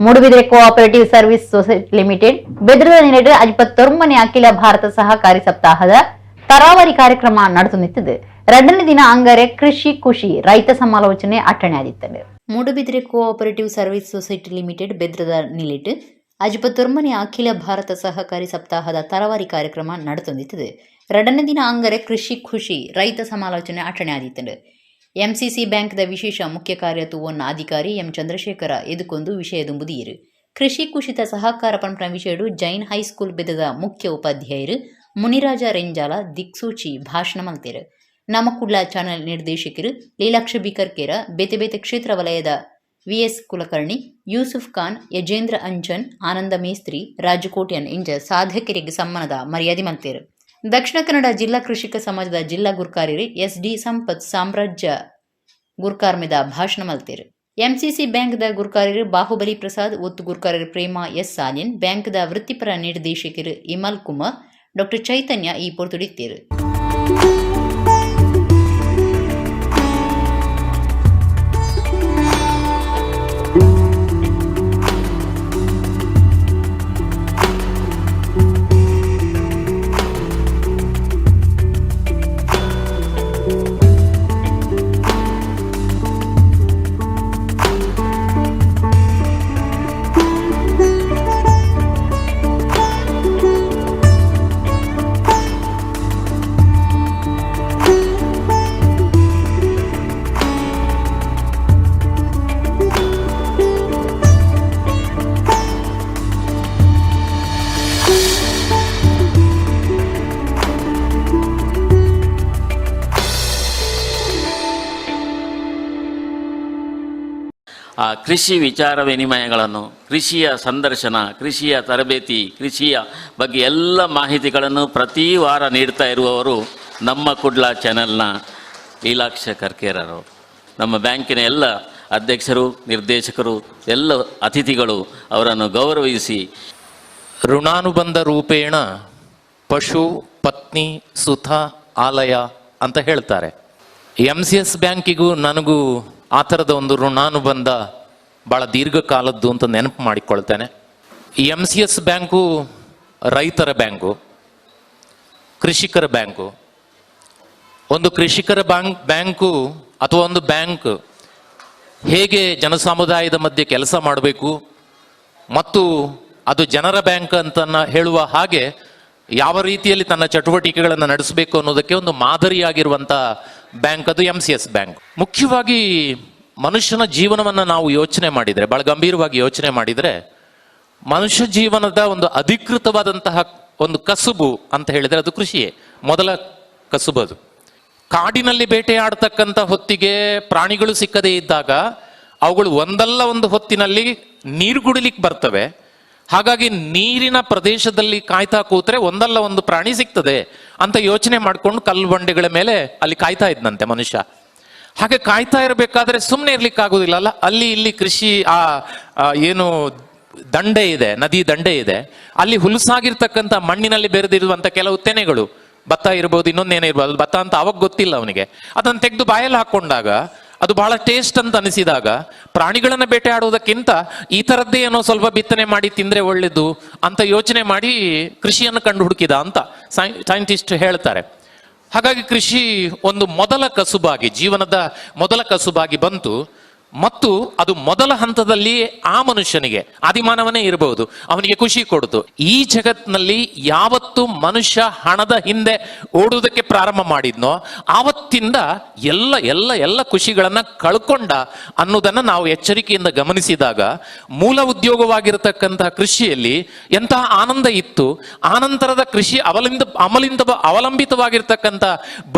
Moodbidri cooperative service society limited ಬೆದ್ರದ ನಿಲಯದ 54ನೇ ಅಖಿಲ ಭಾರತ ಸಹಕಾರಿ ಸಪ್ತಾಹದ ತರಾವರಿ ಕಾರ್ಯಕ್ರಮ ನಡೆಸುತ್ತಿದೆ. 2ನೇ ದಿನ ಅಂಗರೆ ಕೃಷಿ ಖುಷಿ ರೈತ ಸಮಾಲೋಚನೆ ಅಟ್ಟಣೆ ಆದಿತ್ತಂಡು. Moodbidri cooperative service society limited ಬೆದ್ರದ ನಿಲಯದ 54ನೇ ಅಖಿಲ ಭಾರತ ಸಹಕಾರಿ ಸಪ್ತಾಹದ ತರಾವರಿ ಕಾರ್ಯಕ್ರಮ ನಡೆಸುತ್ತಿದೆ. 2ನೇ ದಿನ ಅಂಗರೆ ಕೃಷಿ ಖುಷಿ ರೈತ ಸಮಾಲೋಚನೆ ಅಟ್ಟಣೆ ಆದಿತ್ತಂಡು. ಎಂಸಿಸಿ ಬ್ಯಾಂಕ್ದ ವಿಶೇಷ ಮುಖ್ಯ ಕಾರ್ಯತೂವನ್ನ ಅಧಿಕಾರಿ ಎಂ ಚಂದ್ರಶೇಖರ ಎದುಕೊಂದು ವಿಷಯದುಂಬುದೀರು. ಕೃಷಿ ಕುಶಿತ ಸಹಕಾರ ಪಂಪನ ವಿಷಯಡು ಜೈನ್ ಹೈಸ್ಕೂಲ್ ಬೆದದ ಮುಖ್ಯ ಉಪಾಧ್ಯಾಯರು ಮುನಿರಾಜ ರೆಂಜಾಲ ದಿಕ್ಸೂಚಿ ಭಾಷಣ ಮಲ್ತೇರು. ನಮ್ಮ ಕುಡ್ಲ ಚಾನೆಲ್ ನಿರ್ದೇಶಕರು ಲೀಲಾಕ್ಷ ಬಿಕರ್ಕೇರ, ಬೇತೆ ಬೇತೆ ಕ್ಷೇತ್ರ ವಲಯದ ವಿಎಸ್ ಕುಲಕರ್ಣಿ, ಯೂಸುಫ್ ಖಾನ್, ಯಜೇಂದ್ರ ಅಂಚನ್, ಆನಂದ ಮೇಸ್ತ್ರಿ, ರಾಜಕೋಟ್ಯನ್ ಇಂಜ ಸಾಧಕರಿಗೆ ಸಮ್ಮಾನದ ಮರ್ಯಾದೆ ಮಲ್ತೇರು. ದಕ್ಷಿಣ ಕನ್ನಡ ಜಿಲ್ಲಾ ಕೃಷಿಕ ಸಮಾಜದ ಜಿಲ್ಲಾ ಗುರ್ಕಾರ್ಯರು ಎಸ್ಡಿ ಸಂಪತ್ ಸಾಮ್ರಾಜ್ಯ ಗುರ್ಕಾರ್ಮೆದ ಭಾಷಣ ಮಲ್ತೇರು. ಎಂಸಿಸಿ ಬ್ಯಾಂಕ್ದ ಗುರ್ಕಾರ್ಯರು ಬಾಹುಬಲಿ ಪ್ರಸಾದ್, ಒತ್ತು ಗುರ್ಕಾರ್ಯರು ಪ್ರೇಮ ಎಸ್ ಸಾಲಿನ್, ಬ್ಯಾಂಕ್ದ ವೃತ್ತಿಪರ ನಿರ್ದೇಶಕರು ಇಮಲ್ ಕುಮಾರ್, ಡಾಕ್ಟರ್ ಚೈತನ್ಯ ಈ ಪೊರ್ತುಡಿತ್ತೇರು. ಕೃಷಿ ವಿಚಾರ ವಿನಿಮಯಗಳನ್ನು, ಕೃಷಿಯ ಸಂದರ್ಶನ, ಕೃಷಿಯ ತರಬೇತಿ, ಕೃಷಿಯ ಬಗ್ಗೆ ಎಲ್ಲ ಮಾಹಿತಿಗಳನ್ನು ಪ್ರತಿ ವಾರ ನೀಡ್ತಾ ಇರುವವರು ನಮ್ಮ ಕುಡ್ಲ ಚಾನೆಲ್ನ ಲೀಲಾಕ್ಷ ಕರ್ಕೇರರು. ನಮ್ಮ ಬ್ಯಾಂಕಿನ ಎಲ್ಲ ಅಧ್ಯಕ್ಷರು, ನಿರ್ದೇಶಕರು, ಎಲ್ಲ ಅತಿಥಿಗಳು ಅವರನ್ನು ಗೌರವಿಸಿ ಋಣಾನುಬಂಧ ರೂಪೇಣ ಪಶು ಪತ್ನಿ ಸುತ ಆಲಯ ಅಂತ ಹೇಳ್ತಾರೆ. MCS ಬ್ಯಾಂಕಿಗೂ ನನಗೂ ಆ ಥರದ ಒಂದು ಋಣಾನುಬಂಧ ಭಾಳ ದೀರ್ಘಕಾಲದ್ದು ಅಂತ ನೆನಪು ಮಾಡಿಕೊಳ್ತೇನೆ. MCS ಬ್ಯಾಂಕು ರೈತರ ಬ್ಯಾಂಕು, ಕೃಷಿಕರ ಬ್ಯಾಂಕು. ಒಂದು ಕೃಷಿಕರ ಬ್ಯಾಂಕು ಅಥವಾ ಒಂದು ಬ್ಯಾಂಕ್ ಹೇಗೆ ಜನಸಮುದಾಯದ ಮಧ್ಯೆ ಕೆಲಸ ಮಾಡಬೇಕು ಮತ್ತು ಅದು ಜನರ ಬ್ಯಾಂಕ್ ಅಂತ ಹೇಳುವ ಹಾಗೆ ಯಾವ ರೀತಿಯಲ್ಲಿ ತನ್ನ ಚಟುವಟಿಕೆಗಳನ್ನು ನಡೆಸಬೇಕು ಅನ್ನೋದಕ್ಕೆ ಒಂದು ಮಾದರಿಯಾಗಿರುವಂಥ ಬ್ಯಾಂಕ್ ಅದು MCS ಬ್ಯಾಂಕ್. ಮುಖ್ಯವಾಗಿ ಮನುಷ್ಯನ ಜೀವನವನ್ನು ನಾವು ಯೋಚನೆ ಮಾಡಿದರೆ, ಭಾಳ ಗಂಭೀರವಾಗಿ ಯೋಚನೆ ಮಾಡಿದರೆ, ಮನುಷ್ಯ ಜೀವನದ ಒಂದು ಅಧಿಕೃತವಾದಂತಹ ಒಂದು ಕಸುಬು ಅಂತ ಹೇಳಿದರೆ ಅದು ಕೃಷಿಯೇ. ಮೊದಲ ಕಸುಬು ಅದು. ಕಾಡಿನಲ್ಲಿ ಬೇಟೆಯಾಡ್ತಕ್ಕಂಥ ಹೊತ್ತಿಗೆ ಪ್ರಾಣಿಗಳು ಸಿಕ್ಕದೇ ಇದ್ದಾಗ ಅವುಗಳು ಒಂದಲ್ಲ ಒಂದು ಹೊತ್ತಿನಲ್ಲಿ ನೀರು ಕುಡಿಲಿಕ್ಕೆ ಬರ್ತವೆ. ಹಾಗಾಗಿ ನೀರಿನ ಪ್ರದೇಶದಲ್ಲಿ ಕಾಯ್ತಾ ಕೂತ್ರೆ ಒಂದಲ್ಲ ಒಂದು ಪ್ರಾಣಿ ಸಿಗ್ತದೆ ಅಂತ ಯೋಚನೆ ಮಾಡಿಕೊಂಡು ಕಲ್ಲು ಬಂಡೆಗಳ ಮೇಲೆ ಅಲ್ಲಿ ಕಾಯ್ತಾ ಇದ್ದಂತೆ ಮನುಷ್ಯ. ಹಾಗೆ ಕಾಯ್ತಾ ಇರಬೇಕಾದ್ರೆ ಸುಮ್ಮನೆ ಇರ್ಲಿಕ್ಕೆ ಆಗೋದಿಲ್ಲ ಅಲ್ಲ. ಅಲ್ಲಿ ಇಲ್ಲಿ ಕೃಷಿ ಏನು ದಂಡೆ ಇದೆ, ನದಿ ದಂಡೆ ಇದೆ, ಅಲ್ಲಿ ಹುಲಸಾಗಿರ್ತಕ್ಕಂಥ ಮಣ್ಣಿನಲ್ಲಿ ಬೆರೆದಿರುವಂಥ ಕೆಲವು ತೆನೆಗಳು, ಭತ್ತ ಇರ್ಬೋದು, ಇನ್ನೊಂದೇನೇ ಇರ್ಬೋದು, ಭತ್ತ ಅಂತ ಅವಾಗ ಗೊತ್ತಿಲ್ಲ ಅವನಿಗೆ. ಅದನ್ನು ತೆಗೆದು ಬಾಯಲ್ಲಿ ಹಾಕೊಂಡಾಗ ಅದು ಬಹಳ ಟೇಸ್ಟ್ ಅಂತ ಅನಿಸಿದಾಗ ಪ್ರಾಣಿಗಳನ್ನು ಬೇಟೆ ಆಡುವುದಕ್ಕಿಂತ ಈ ಥರದ್ದೇ ಏನೋ ಸ್ವಲ್ಪ ಬಿತ್ತನೆ ಮಾಡಿ ತಿಂದರೆ ಒಳ್ಳೆಯದು ಅಂತ ಯೋಚನೆ ಮಾಡಿ ಕೃಷಿಯನ್ನು ಕಂಡು ಹುಡುಕಿದ ಅಂತ ಸೈಂಟಿಸ್ಟ್ ಹೇಳ್ತಾರೆ. ಹಾಗಾಗಿ ಕೃಷಿ ಒಂದು ಮೊದಲ ಕಸುಬಾಗಿ, ಜೀವನದ ಮೊದಲ ಕಸುಬಾಗಿ ಬಂತು. ಮತ್ತು ಅದು ಮೊದಲ ಹಂತದಲ್ಲಿ ಆ ಮನುಷ್ಯನಿಗೆ, ಆದಿಮಾನವನೇ ಇರಬಹುದು, ಅವನಿಗೆ ಖುಷಿ ಕೊಡ್ತು. ಈ ಜಗತ್ತಿನಲ್ಲಿ ಯಾವತ್ತು ಮನುಷ್ಯ ಹಣದ ಹಿಂದೆ ಓಡುವುದಕ್ಕೆ ಪ್ರಾರಂಭ ಮಾಡಿದ್ನೋ ಆವತ್ತಿಂದ ಎಲ್ಲ ಎಲ್ಲ ಎಲ್ಲ ಖುಷಿಗಳನ್ನ ಕಳ್ಕೊಂಡ ಅನ್ನೋದನ್ನ ನಾವು ಎಚ್ಚರಿಕೆಯಿಂದ ಗಮನಿಸಿದಾಗ ಮೂಲ ಉದ್ಯೋಗವಾಗಿರತಕ್ಕಂತಹ ಕೃಷಿಯಲ್ಲಿ ಎಂತಹ ಆನಂದ ಇತ್ತು, ಆನಂತರದ ಕೃಷಿ ಅವಲಂಬಿತವಾಗಿರ್ತಕ್ಕಂಥ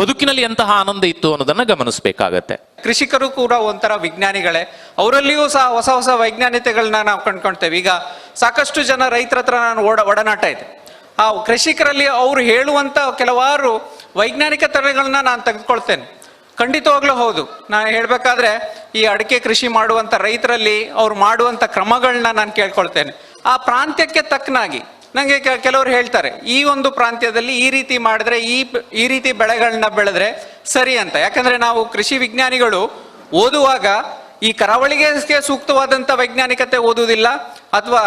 ಬದುಕಿನಲ್ಲಿ ಎಂತಹ ಆನಂದ ಇತ್ತು ಅನ್ನೋದನ್ನ ಗಮನಿಸಬೇಕಾಗತ್ತೆ. ಕೃಷಿಕರು ಕೂಡ ಒಂಥರ ವಿಜ್ಞಾನಿಗಳೇ, ಅವರಲ್ಲಿಯೂ ಸಹ ಹೊಸ ಹೊಸ ವೈಜ್ಞಾನಿಕತೆಗಳನ್ನ ನಾವು ಕಂಡ್ಕೊಳ್ತೇವೆ. ಈಗ ಸಾಕಷ್ಟು ಜನ ರೈತರ ಹತ್ರ ನಾನು ಒಡನಾಟ ಇದೆ. ಆ ಕೃಷಿಕರಲ್ಲಿ ಅವರು ಹೇಳುವಂಥ ಕೆಲವಾರು ವೈಜ್ಞಾನಿಕ ತರಗಳನ್ನ ನಾನು ತೆಗೆದುಕೊಳ್ತೇನೆ. ಖಂಡಿತವಾಗ್ಲೂ ಹೌದು. ನಾನು ಹೇಳಬೇಕಾದ್ರೆ ಈ ಅಡಿಕೆ ಕೃಷಿ ಮಾಡುವಂಥ ರೈತರಲ್ಲಿ ಅವ್ರು ಮಾಡುವಂಥ ಕ್ರಮಗಳನ್ನ ನಾನು ಕೇಳ್ಕೊಳ್ತೇನೆ. ಆ ಪ್ರಾಂತ್ಯಕ್ಕೆ ತಕ್ಕನಾಗಿ ನನಗೆ ಕೆಲವರು ಹೇಳ್ತಾರೆ, ಈ ಒಂದು ಪ್ರಾಂತ್ಯದಲ್ಲಿ ಈ ರೀತಿ ಮಾಡಿದ್ರೆ ಈ ರೀತಿ ಬೆಳೆಗಳನ್ನ ಬೆಳೆದ್ರೆ ಸರಿ ಅಂತ. ಯಾಕಂದ್ರೆ ನಾವು ಕೃಷಿ ವಿಜ್ಞಾನಿಗಳು ಓದುವಾಗ ಈ ಕರಾವಳಿಗೆ ಸೂಕ್ತವಾದಂಥ ವೈಜ್ಞಾನಿಕತೆ ಓದುವುದಿಲ್ಲ, ಅಥವಾ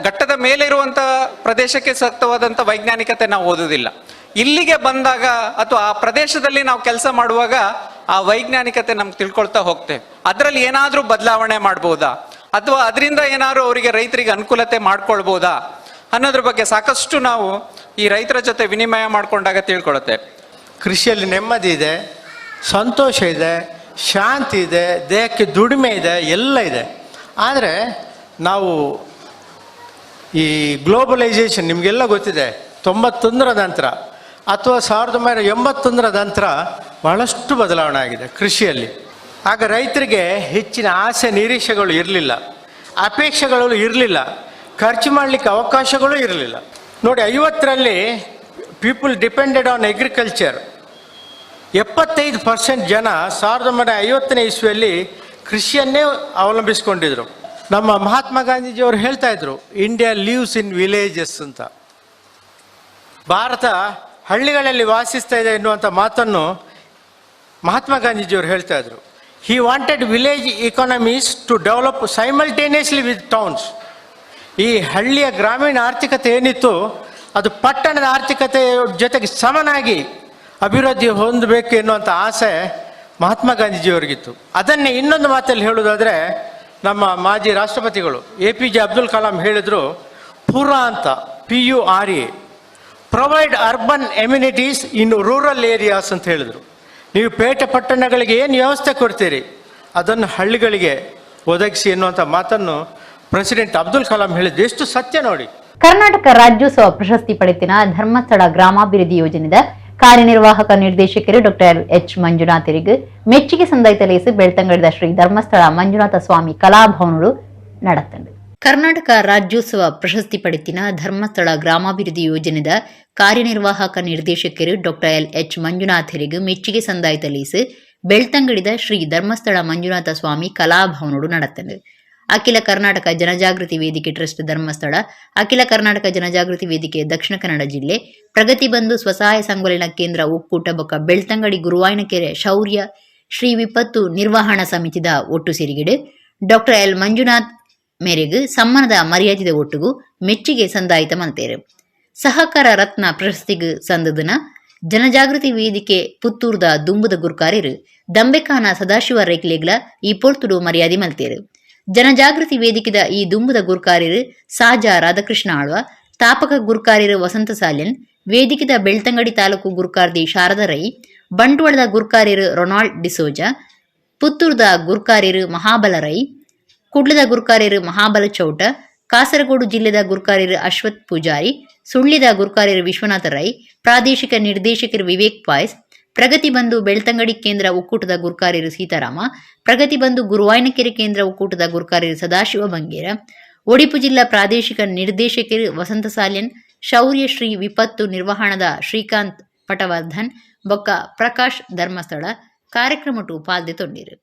ಘಟ್ಟದ ಮೇಲೆ ಇರುವಂಥ ಪ್ರದೇಶಕ್ಕೆ ಸೂಕ್ತವಾದಂಥ ವೈಜ್ಞಾನಿಕತೆ ನಾವು ಓದುವುದಿಲ್ಲ. ಇಲ್ಲಿಗೆ ಬಂದಾಗ ಅಥವಾ ಆ ಪ್ರದೇಶದಲ್ಲಿ ನಾವು ಕೆಲಸ ಮಾಡುವಾಗ ಆ ವೈಜ್ಞಾನಿಕತೆ ನಮ್ಗೆ ತಿಳ್ಕೊಳ್ತಾ ಹೋಗ್ತೇವೆ. ಅದರಲ್ಲಿ ಏನಾದರೂ ಬದಲಾವಣೆ ಮಾಡ್ಬೋದಾ, ಅಥವಾ ಅದರಿಂದ ಏನಾದರೂ ಅವರಿಗೆ ರೈತರಿಗೆ ಅನುಕೂಲತೆ ಮಾಡ್ಕೊಳ್ಬೋದಾ ಅನ್ನೋದ್ರ ಬಗ್ಗೆ ಸಾಕಷ್ಟು ನಾವು ಈ ರೈತರ ಜೊತೆ ವಿನಿಮಯ ಮಾಡಿಕೊಂಡಾಗ ತಿಳ್ಕೊಳುತ್ತೇವೆ. ಕೃಷಿಯಲ್ಲಿ ನೆಮ್ಮದಿ ಇದೆ, ಸಂತೋಷ ಇದೆ, ಶಾಂತಿ ಇದೆ, ದೇಹಕ್ಕೆ ದುಡಿಮೆ ಇದೆ, ಎಲ್ಲ ಇದೆ. ಆದರೆ ನಾವು ಈ ಗ್ಲೋಬಲೈಸೇಷನ್ ನಿಮಗೆಲ್ಲ ಗೊತ್ತಿದೆ, 91 ನಂತರ ಅಥವಾ 1981 ನಂತರ ಬಹಳಷ್ಟು ಬದಲಾವಣೆ ಆಗಿದೆ ಕೃಷಿಯಲ್ಲಿ. ಆಗ ರೈತರಿಗೆ ಹೆಚ್ಚಿನ ಆಸೆ ನಿರೀಕ್ಷೆಗಳು ಇರಲಿಲ್ಲ, ಅಪೇಕ್ಷೆಗಳು ಇರಲಿಲ್ಲ, ಖರ್ಚು ಮಾಡಲಿಕ್ಕೆ ಅವಕಾಶಗಳು ಇರಲಿಲ್ಲ. ನೋಡಿ, 50ರಲ್ಲಿ ಪೀಪಲ್ ಡಿಪೆಂಡೆಡ್ ಆನ್ ಅಗ್ರಿಕಲ್ಚರ್. 75% ಜನ 1950ನೇ ಇಸ್ವಿಯಲ್ಲಿ ಕೃಷಿಯನ್ನೇ ಅವಲಂಬಿಸಿಕೊಂಡಿದ್ರು. ನಮ್ಮ ಮಹಾತ್ಮ ಗಾಂಧೀಜಿಯವರು ಹೇಳ್ತಾ ಇದ್ರು, ಇಂಡಿಯಾ ಲೀವ್ಸ್ ಇನ್ ವಿಲೇಜಸ್ ಅಂತ. ಭಾರತ ಹಳ್ಳಿಗಳಲ್ಲಿ ವಾಸಿಸ್ತಾ ಇದೆ ಎನ್ನುವಂಥ ಮಾತನ್ನು ಮಹಾತ್ಮ ಗಾಂಧೀಜಿಯವರು ಹೇಳ್ತಾ ಇದ್ರು. He wanted village economies to develop simultaneously with towns. ಈ ಹಳ್ಳಿಯ ಗ್ರಾಮೀಣ ಆರ್ಥಿಕತೆ ಏನಿತ್ತು ಅದು ಪಟ್ಟಣದ ಆರ್ಥಿಕತೆ ಜೊತೆಗೆ ಸಮನಾಗಿ ಅಭಿವೃದ್ಧಿ ಹೊಂದಬೇಕು ಎನ್ನುವಂಥ ಆಸೆ ಮಹಾತ್ಮ ಗಾಂಧೀಜಿಯವರಿಗಿತ್ತು. ಅದನ್ನೇ ಇನ್ನೊಂದು ಮಾತಲ್ಲಿ ಹೇಳೋದಾದರೆ, ನಮ್ಮ ಮಾಜಿ ರಾಷ್ಟ್ರಪತಿಗಳು APJ ಅಬ್ದುಲ್ ಕಲಾಂ ಹೇಳಿದರು, ಪುರ ಅಂತ PURA, provide urban amenities in rural areas ಅಂತ ಹೇಳಿದರು. ನೀವು ಪೇಟೆ ಪಟ್ಟಣಗಳಿಗೆ ಏನು ವ್ಯವಸ್ಥೆ ಕೊಡ್ತೀರಿ ಅದನ್ನು ಹಳ್ಳಿಗಳಿಗೆ ಒದಗಿಸಿ ಎನ್ನುವಂಥ ಮಾತನ್ನು ಪ್ರೆಸಿಡೆಂಟ್ ಅಬ್ದುಲ್ ಕಲಾಂ ಹೇಳಿದ್ದು ಎಷ್ಟು ಸತ್ಯ ನೋಡಿ. ಕರ್ನಾಟಕ ರಾಜ್ಯೋತ್ಸವ ಪ್ರಶಸ್ತಿ ಪಡೆತಿನ ಧರ್ಮಸ್ಥಳ ಗ್ರಾಮಾಭಿವೃದ್ಧಿ ಯೋಜನೆದ ಕಾರ್ಯನಿರ್ವಾಹಕ ನಿರ್ದೇಶಕರು ಡಾಕ್ಟರ್ H ಮಂಜುನಾಥರಿಗೆ ಮೆಚ್ಚುಗೆ ಸಂದಾಯಿತಲೇಸಿ ಬೆಳ್ತಂಗಡಿದ ಶ್ರೀ ಧರ್ಮಸ್ಥಳ ಮಂಜುನಾಥ ಸ್ವಾಮಿ ಕಲಾಭವನಗಳು ನಡೆತಂಡು. ಕರ್ನಾಟಕ ರಾಜ್ಯೋತ್ಸವ ಪ್ರಶಸ್ತಿ ಪಡೆತಿನ ಧರ್ಮಸ್ಥಳ ಗ್ರಾಮಾಭಿವೃದ್ಧಿ ಯೋಜನೆದ ಕಾರ್ಯನಿರ್ವಾಹಕ ನಿರ್ದೇಶಕರು ಡಾಕ್ಟರ್ H ಮಂಜುನಾಥರಿಗೆ ಮೆಚ್ಚುಗೆ ಸಂದಾಯಿತಲೇಸಿ ಬೆಳ್ತಂಗಡಿದ ಶ್ರೀ ಧರ್ಮಸ್ಥಳ ಮಂಜುನಾಥ ಸ್ವಾಮಿ ಕಲಾಭವನಗಳು ನಡೆತಂಡು. ಅಖಿಲ ಕರ್ನಾಟಕ ಜನಜಾಗೃತಿ ವೇದಿಕೆ ಟ್ರಸ್ಟ್ ಧರ್ಮಸ್ಥಳ, ಅಖಿಲ ಕರ್ನಾಟಕ ಜನಜಾಗೃತಿ ವೇದಿಕೆ ದಕ್ಷಿಣ ಕನ್ನಡ ಜಿಲ್ಲೆ, ಪ್ರಗತಿ ಬಂಧು ಸ್ವಸಹಾಯ ಸಂಗೋಲನ ಕೇಂದ್ರ ಒಕ್ಕೂಟ ಬೊಕ್ಕ ಬೆಳ್ತಂಗಡಿ ಗುರುವಾಯನಕೆರೆ ಶೌರ್ಯ ಶ್ರೀ ವಿಪತ್ತು ನಿರ್ವಹಣಾ ಸಮಿತಿದ ಒಟ್ಟು ಸೇರಿಗಿಡು ಡಾಕ್ಟರ್ L ಮಂಜುನಾಥ್ ಮೇರೆಗೆ ಸಮ್ಮಾನದ ಮರ್ಯಾದೆದ ಒಟ್ಟುಗು ಮೆಚ್ಚುಗೆ ಸಂದಾಯಿತ ಮಲ್ತೇರು. ಸಹಕಾರ ರತ್ನ ಪ್ರಶಸ್ತಿಗೆ ಸಂದದನ ಜನಜಾಗೃತಿ ವೇದಿಕೆ ಪುತ್ತೂರ್ದ ದುಂಬುದ ಗುರ್ಕಾರ್ಯರು ದಂಬೆಕಾನ ಸದಾಶಿವ ರೈಕ್ಲೆಗ್ಲ ಈ ಪೊರ್ತುಡು ಮರ್ಯಾದೆ ಮಲ್ತೇರು. ಜನಜಾಗೃತಿ ವೇದಿಕೆದ ಈ ದುಂಬುದ ಗುರ್ಕಾರ್ಯರು ಸಾಜಾ ರಾಧಾಕೃಷ್ಣ ಆಳ್ವ, ತಾಪಕ ಗುರ್ಕಾರ್ಯರು ವಸಂತ ಸಾಲ್ಯನ್, ವೇದಿಕೆದ ಬೆಳ್ತಂಗಡಿ ತಾಲೂಕು ಗುರ್ಕಾರ್ದಿ ಶಾರದಾ ರೈ, ಬಂಟ್ವಾಳದ ಗುರ್ಕಾರ್ಯರು ರೊನಾಲ್ಡ್ ಡಿಸೋಜಾ, ಪುತ್ತೂರ್ದ ಗುರ್ಕಾರ್ಯರು ಮಹಾಬಲ ರೈ, ಕುಡ್ಲದ ಗುರ್ಕಾರ್ಯರು ಮಹಾಬಲ ಚೌಟ, ಕಾಸರಗೋಡು ಜಿಲ್ಲೆದ ಗುರ್ಕಾರ್ಯರು ಅಶ್ವಥ್ ಪೂಜಾರಿ, ಸುಳ್ಳಿದ ಗುರ್ಕಾರ್ಯರು ವಿಶ್ವನಾಥ ರೈ, ಪ್ರಾದೇಶಿಕ ನಿರ್ದೇಶಕರು ವಿವೇಕ್ ಪಾಯ್ಸ್, ಪ್ರಗತಿ ಬಂಧು ಬೆಳ್ತಂಗಡಿ ಕೇಂದ್ರ ಒಕ್ಕೂಟದ ಗುರ್ಕಾರ್ಯರು ಸೀತಾರಾಮ, ಪ್ರಗತಿ ಬಂಧು ಗುರುವಾಯನಕೆರೆ ಕೇಂದ್ರ ಒಕ್ಕೂಟದ ಗುರ್ಕಾರ್ಯರು ಸದಾಶಿವ ಬಂಗೇರ, ಒಡಿಪು ಜಿಲ್ಲಾ ಪ್ರಾದೇಶಿಕ ನಿರ್ದೇಶಕರು ವಸಂತ ಸಾಲ್ಯನ್, ಶೌರ್ಯ ಶ್ರೀ ವಿಪತ್ತು ನಿರ್ವಹಣದ ಶ್ರೀಕಾಂತ್ ಪಟವರ್ಧನ್ ಬೊಕ್ಕ ಪ್ರಕಾಶ್ ಧರ್ಮಸ್ಥಳ ಕಾರ್ಯಕ್ರಮಟು ಪಾಲ್ದೆ ತೊಂಡಿರು.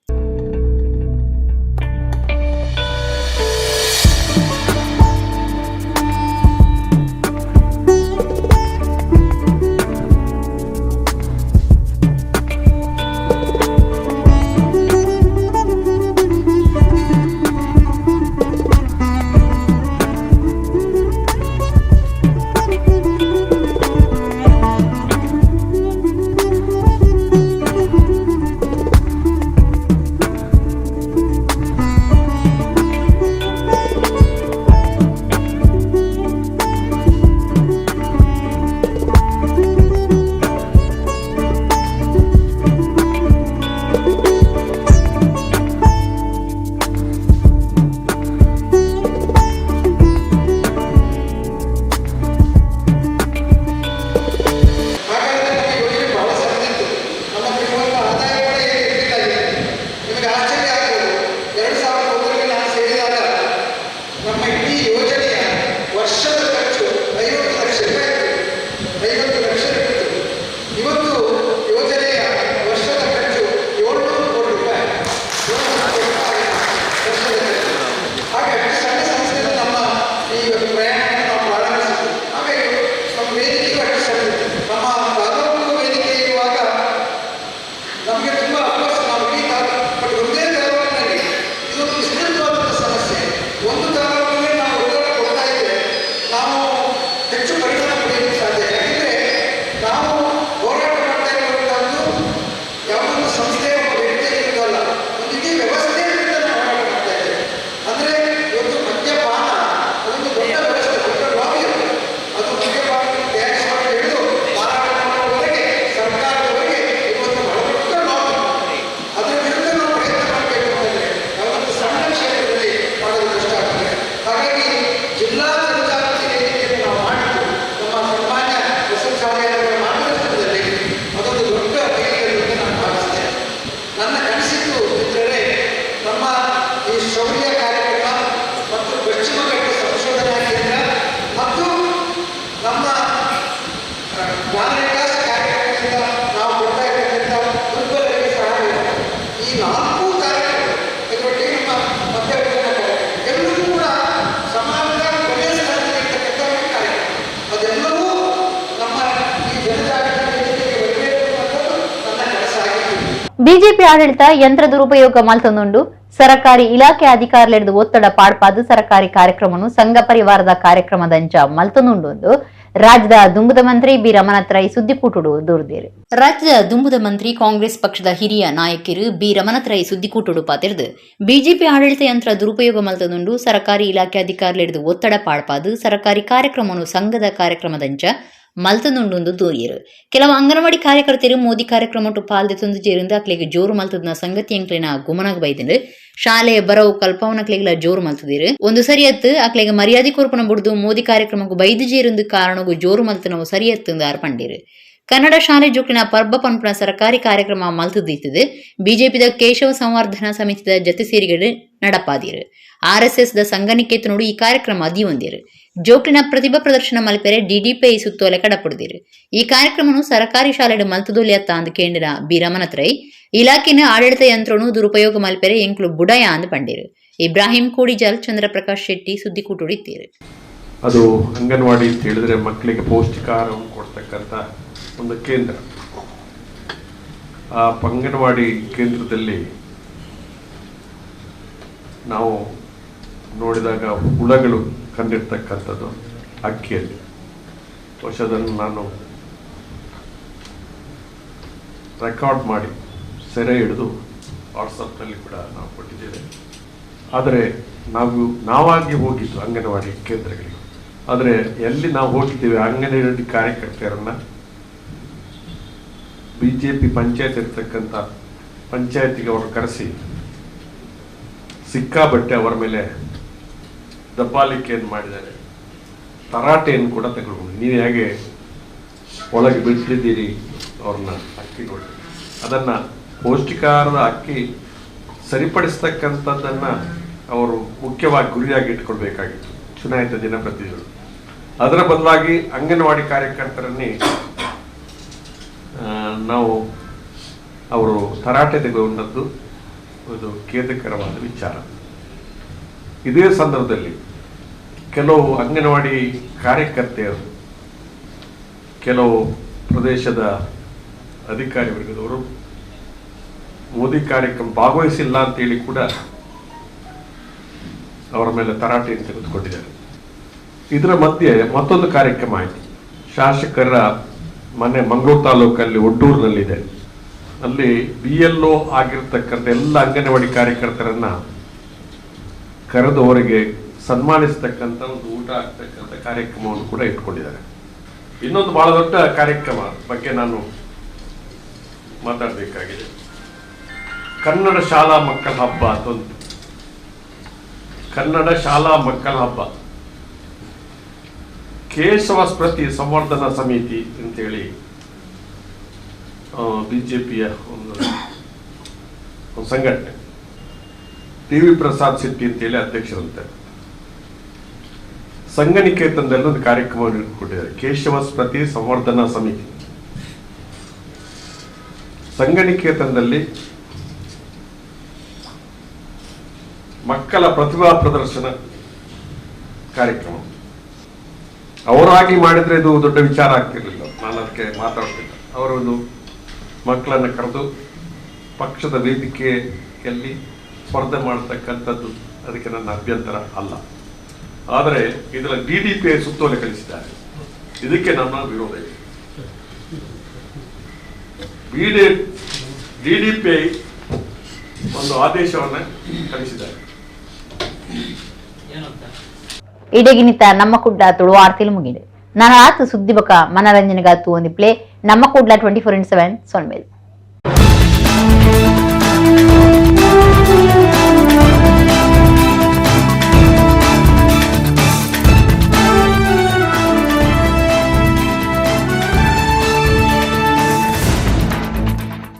ಮಾನವ ವಿಕಾಸ ಕಾರ್ಯಕ್ರಮದಿಂದ ನಾವು ಕೊಡ್ತಾ ಇರ್ತಕ್ಕಂಥ ದುರ್ಬಲರಿಗೆ ಸಹಾಯ ಈ 4 ಕಾರ್ಯಕ್ರಮಗಳಲ್ಲಿ ನಮ್ಮ ಮಧ್ಯವರ್ತಿನ ಎಲ್ಲರೂ ಕೂಡ ಸಮಾಜದ ಕೊನೆಯ ಸ್ಥಾನದಲ್ಲಿ ಇರ್ತಕ್ಕಂಥ ಒಂದು ಕಾರ್ಯಕ್ರಮ. ಅದೆಲ್ಲವೂ ನಮ್ಮ ಈ ಜನಜಾಗೃತಿ ಬರಬೇಕು ಅನ್ನೋದು ನನ್ನ ಕೆಲಸ ಆಗಿದೆ. ಬಿಜೆಪಿ ಆಡಳಿತ ಯಂತ್ರ ದುರುಪಯೋಗ ಮಲ್ತೊಂದುಂಡು ಸರಕಾರಿ ಇಲಾಖೆ ಅಧಿಕಾರಿಗಳಿಂದ ಒತ್ತಡ ಪಾಡ್ಪಾದು ಸರಕಾರಿ ಕಾರ್ಯಕ್ರಮವನ್ನು ಸಂಘ ಪರಿವಾರದ ಕಾರ್ಯಕ್ರಮದಂಚ ಮಲ್ತೊಂದುಂಡು ರಾಜ್ಯದ ದುಂಬುದ ಮಂತ್ರಿ ಬಿ ರಮನಾಥ್ ರೈ ಸುದ್ದಿಕೂಟುಡು ದೂರ್ದೇರು. ರಾಜ್ಯದ ದುಂಬುದ ಮಂತ್ರಿ ಕಾಂಗ್ರೆಸ್ ಪಕ್ಷದ ಹಿರಿಯ ನಾಯಕರು ಬಿ ರಮನಾಥ್ ರೈ ಸುದ್ದಿಕೂಟುಡು ಪಾತಿರ್ದು ಬಿಜೆಪಿ ಆಡಳಿತ ಯಂತ್ರ ದುರುಪಯೋಗ ಮಲ್ತೊಂದುಂಡು ಸರಕಾರಿ ಇಲಾಖೆ ಅಧಿಕಾರಿಗಳಿಂದ ಒತ್ತಡ ಪಾಡ್ಪಾದು ಸರಕಾರಿ ಕಾರ್ಯಕ್ರಮವನ್ನು ಸಂಘದ ಕಾರ್ಯಕ್ರಮದಂಚ ಮಲ್ತೊಂದುಂಡು ದೂರಿಯರು. ಕೆಲವು ಅಂಗನವಾಡಿ ಕಾರ್ಯಕರ್ತರು ಮೋದಿ ಕಾರ್ಯಕ್ರಮ ಪಾಲ್ದೆತೊಂದು ಜೇರಿಂದ ಅಕ್ಲೆಗೆ ಜೋರು ಮಲ್ತದನ ಸಂಗತಿ ಅಂಕ್ಲಿನ ಗುಮನಾಗ ಬೈದಿಂದ ಶಾಲೆಯ ಬರವು ಕಲ್ಪವನ ಅಕ್ಲೆಗಳ ಜೋರು ಮಲ್ತದಿರು ಒಂದು ಸರಿಯತ್ತು ಅಕ್ಲೆಗೆ ಮರ್ಯಾದೆ ಕೊರ್ಪನ ಬಿಡ್ದು ಮೋದಿ ಕಾರ್ಯಕ್ರಮಕ್ಕೂ ಬೈದು ಜೇರಿಂದ ಕಾರಣಗೂ ಜೋರು ಮಲ್ತನವು ಸರಿಯತ್ತು ಅರ್ಪಂಡಿರು. ಕನ್ನಡ ಶಾಲೆ ಜೋಕ್ಲಿನ ಪರ್ಬ ಪಂಪನ ಸರ್ಕಾರಿ ಕಾರ್ಯಕ್ರಮ ಮಲ್ತದಿತ್ತದು ಬಿಜೆಪಿದ ಕೇಶವ ಸಂವರ್ಧನಾ ಸಮಿತಿದ ಜತೆ ಸೇರಿಗಡೆ ನಡಪಾದಿರು. RSS ದ ಸಂಘನಿಕೇತನೋಡು ಈ ಕಾರ್ಯಕ್ರಮ ಅದಿಯೊಂದಿರು ಜೋಕ್ಲಿನ ಪ್ರತಿಭಾ ಪ್ರದರ್ಶನ ಮಲ್ಪೆರೆ DDPI ಸುತ್ತೋಲೆ ಕಡಪಡಿದಿರು. ಈ ಕಾರ್ಯಕ್ರಮವನ್ನು ಸರ್ಕಾರಿ ಶಾಲೆಡು ಮಲ್ತದೊಲಿಯತ್ತ ಅಂದು ಕೇಂದ್ರ ಬಿ ರಮನಾಥ್ ರೈ ಇಲಾಖೆನ ಆಡಳಿತ ಯಂತ್ರನು ದುರುಪಯೋಗ ಮಲ್ಪೆರೆ ಎಂಕ್ಲು ಬುಡಯ ಅಂದು ಪಂಡಿರು. ಇಬ್ರಾಹಿಂ ಕೋಡಿಜಾಲ್, ಚಂದ್ರಪ್ರಕಾಶ್ ಶೆಟ್ಟಿ ಸುದ್ದಿಕೂಟುಡಿದ್ದೀರು. ಅದು ಅಂಗನವಾಡಿ ಅಂತ ಹೇಳಿದ್ರೆ ಮಕ್ಕಳಿಗೆ ಪೌಷ್ಟಿಕಾಹಾರವನ್ನು ಕೊಡ್ತಕ್ಕಂಥ ಒಂದು ಕೇಂದ್ರ. ಆ ಅಂಗನವಾಡಿ ಕೇಂದ್ರದಲ್ಲಿ ನಾವು ನೋಡಿದಾಗ ಹುಳಗಳು ಕಂಡಿರ್ತಕ್ಕಂಥದ್ದು ಅಕ್ಕಿಯಲ್ಲಿ. ಅದನ್ನು ನಾನು ರೆಕಾರ್ಡ್ ಮಾಡಿ ಸೆರೆ ಹಿಡಿದು ವಾಟ್ಸಪ್ನಲ್ಲಿ ಕೂಡ ನಾವು ಕೊಟ್ಟಿದ್ದೇವೆ. ಆದರೆ ನಾವಾಗಿ ಹೋಗಿದ್ದು ಅಂಗನವಾಡಿ ಕೇಂದ್ರಗಳಿಗೆ. ಆದರೆ ಎಲ್ಲಿ ನಾವು ಹೋಗಿದ್ದೇವೆ ಅಂಗನವಾಡಿ ಕಾರ್ಯಕರ್ತೆಯರನ್ನು BJP ಪಂಚಾಯತ್ ಇರ್ತಕ್ಕಂಥ ಪಂಚಾಯತಿಗೆ ಅವರು ಕರೆಸಿ ಸಿಕ್ಕಾಬಟ್ಟೆ ಅವರ ಮೇಲೆ ದಬ್ಬಾಳಿಕೆಯನ್ನು ಮಾಡಿದ್ದಾರೆ. ತರಾಟೆಯನ್ನು ಕೂಡ ತಗೊಂಡು ನೀವು ಹೇಗೆ ಒಳಗೆ ಬಿಟ್ಟಿದ್ದೀರಿ ಅವ್ರನ್ನ ಅಕ್ಕಿ ನೋಡಿ, ಅದನ್ನು ಪೌಷ್ಟಿಕಾಹಾರದ ಅಕ್ಕಿ ಸರಿಪಡಿಸ್ತಕ್ಕಂಥದ್ದನ್ನು ಅವರು ಮುಖ್ಯವಾಗಿ ಗುರಿಯಾಗಿ ಇಟ್ಕೊಳ್ಬೇಕಾಗಿತ್ತು ಚುನಾಯಿತ ಜನಪ್ರತಿನಿಧಿಗಳು. ಅದರ ಬದಲಾಗಿ ಅಂಗನವಾಡಿ ಕಾರ್ಯಕರ್ತರನ್ನೇ ನಾವು ಅವರು ತರಾಟೆ ತೆಗೆದುಕೊಂಡದ್ದು ಇದು ಖೇದಕರವಾದ ವಿಚಾರ. ಇದೇ ಸಂದರ್ಭದಲ್ಲಿ ಕೆಲವು ಅಂಗನವಾಡಿ ಕಾರ್ಯಕರ್ತೆಯರು, ಕೆಲವು ಪ್ರದೇಶದ ಅಧಿಕಾರಿ ವರ್ಗದವರು ಮೋದಿ ಕಾರ್ಯಕ್ರಮ ಭಾಗವಹಿಸಿಲ್ಲ ಅಂತೇಳಿ ಕೂಡ ಅವರ ಮೇಲೆ ತರಾಟೆಯನ್ನು ತೆಗೆದುಕೊಂಡಿದ್ದಾರೆ. ಇದರ ಮಧ್ಯೆ ಮತ್ತೊಂದು ಕಾರ್ಯಕ್ರಮ ಆಯಿತು. ಶಾಸಕರ ಮನೆ ಮಂಗಳೂರು ತಾಲೂಕಲ್ಲಿ ಒಡ್ಡೂರಿನಲ್ಲಿದೆ. ಅಲ್ಲಿ BLO ಆಗಿರ್ತಕ್ಕಂಥ ಎಲ್ಲ ಅಂಗನವಾಡಿ ಕಾರ್ಯಕರ್ತರನ್ನ ಕರೆದು ಅವರಿಗೆ ಸನ್ಮಾನಿಸ್ತಕ್ಕಂಥ ಒಂದು ಊಟ ಆಗ್ತಕ್ಕಂಥ ಕಾರ್ಯಕ್ರಮವನ್ನು ಕೂಡ ಇಟ್ಕೊಂಡಿದ್ದಾರೆ. ಇನ್ನೊಂದು ಬಹಳ ದೊಡ್ಡ ಕಾರ್ಯಕ್ರಮ ಬಗ್ಗೆ ನಾನು ಮಾತಾಡಬೇಕಾಗಿದೆ. ಕನ್ನಡ ಶಾಲಾ ಮಕ್ಕಳ ಹಬ್ಬ ಅಂತ ಒಂದು, ಕನ್ನಡ ಶಾಲಾ ಮಕ್ಕಳ ಹಬ್ಬ ಕೇಶವ ಸ್ಮೃತಿ ಸಂವರ್ಧನಾ ಸಮಿತಿ ಅಂತೇಳಿ BJPಯ ಒಂದು ಸಂಘಟನೆ, TV ಪ್ರಸಾದ್ ಶೆಟ್ಟಿ ಅಂತೇಳಿ ಅಧ್ಯಕ್ಷರಂತೆ, ಸಂಘನಿಕೇತನದಲ್ಲಿ ಒಂದು ಕಾರ್ಯಕ್ರಮವನ್ನು ಇಟ್ಕೊಂಡಿದ್ದಾರೆ. ಕೇಶವ ಸ್ಮೃತಿ ಸಂವರ್ಧನಾ ಸಮಿತಿ ಸಂಘನಿಕೇತನದಲ್ಲಿ ಮಕ್ಕಳ ಪ್ರತಿಭಾ ಪ್ರದರ್ಶನ ಕಾರ್ಯಕ್ರಮ. ಅವರಾಗಿ ಮಾಡಿದ್ರೆ ಇದು ದೊಡ್ಡ ವಿಚಾರ ಆಗ್ತಿರ್ಲಿಲ್ಲ, ನಾನು ಅದಕ್ಕೆ ಮಾತಾಡ್ತಿಲ್ಲ. ಅವರೊಂದು ಮಕ್ಕಳನ್ನು ಕರೆದು ಪಕ್ಷದ ವೇದಿಕೆಯಲ್ಲಿ ಸ್ಪರ್ಧೆ ಮಾಡತಕ್ಕಂಥದ್ದು ಅದಕ್ಕೆ ನನ್ನ ಅಭ್ಯಂತರ ಅಲ್ಲ. ಆದರೆ ಇದರ DDPI ಸುತ್ತೋಲೆ ಕಳಿಸಿದ್ದಾರೆ, ಇದಕ್ಕೆ ನನ್ನ ವಿರೋಧ ಇದೆ. DDPI ಒಂದು ಆದೇಶವನ್ನು ಕಳಿಸಿದ್ದಾರೆ. ಇಡೆಗಿನಿತ ನಮ್ಮ ಕುಡ್ಲ ತುಳು ಆರ್ತಿಲು ಮುಗಿಡು. ನಾನು ಆತು ಸುದ್ದಿ ಬಕ ಮನರಂಜನೆಗಾತು ಒಂದು ಪ್ಲೇ ನಮ್ಮ ಕುಡ್ಲ 24/7 ಸೊನ್ಮೇಲ್.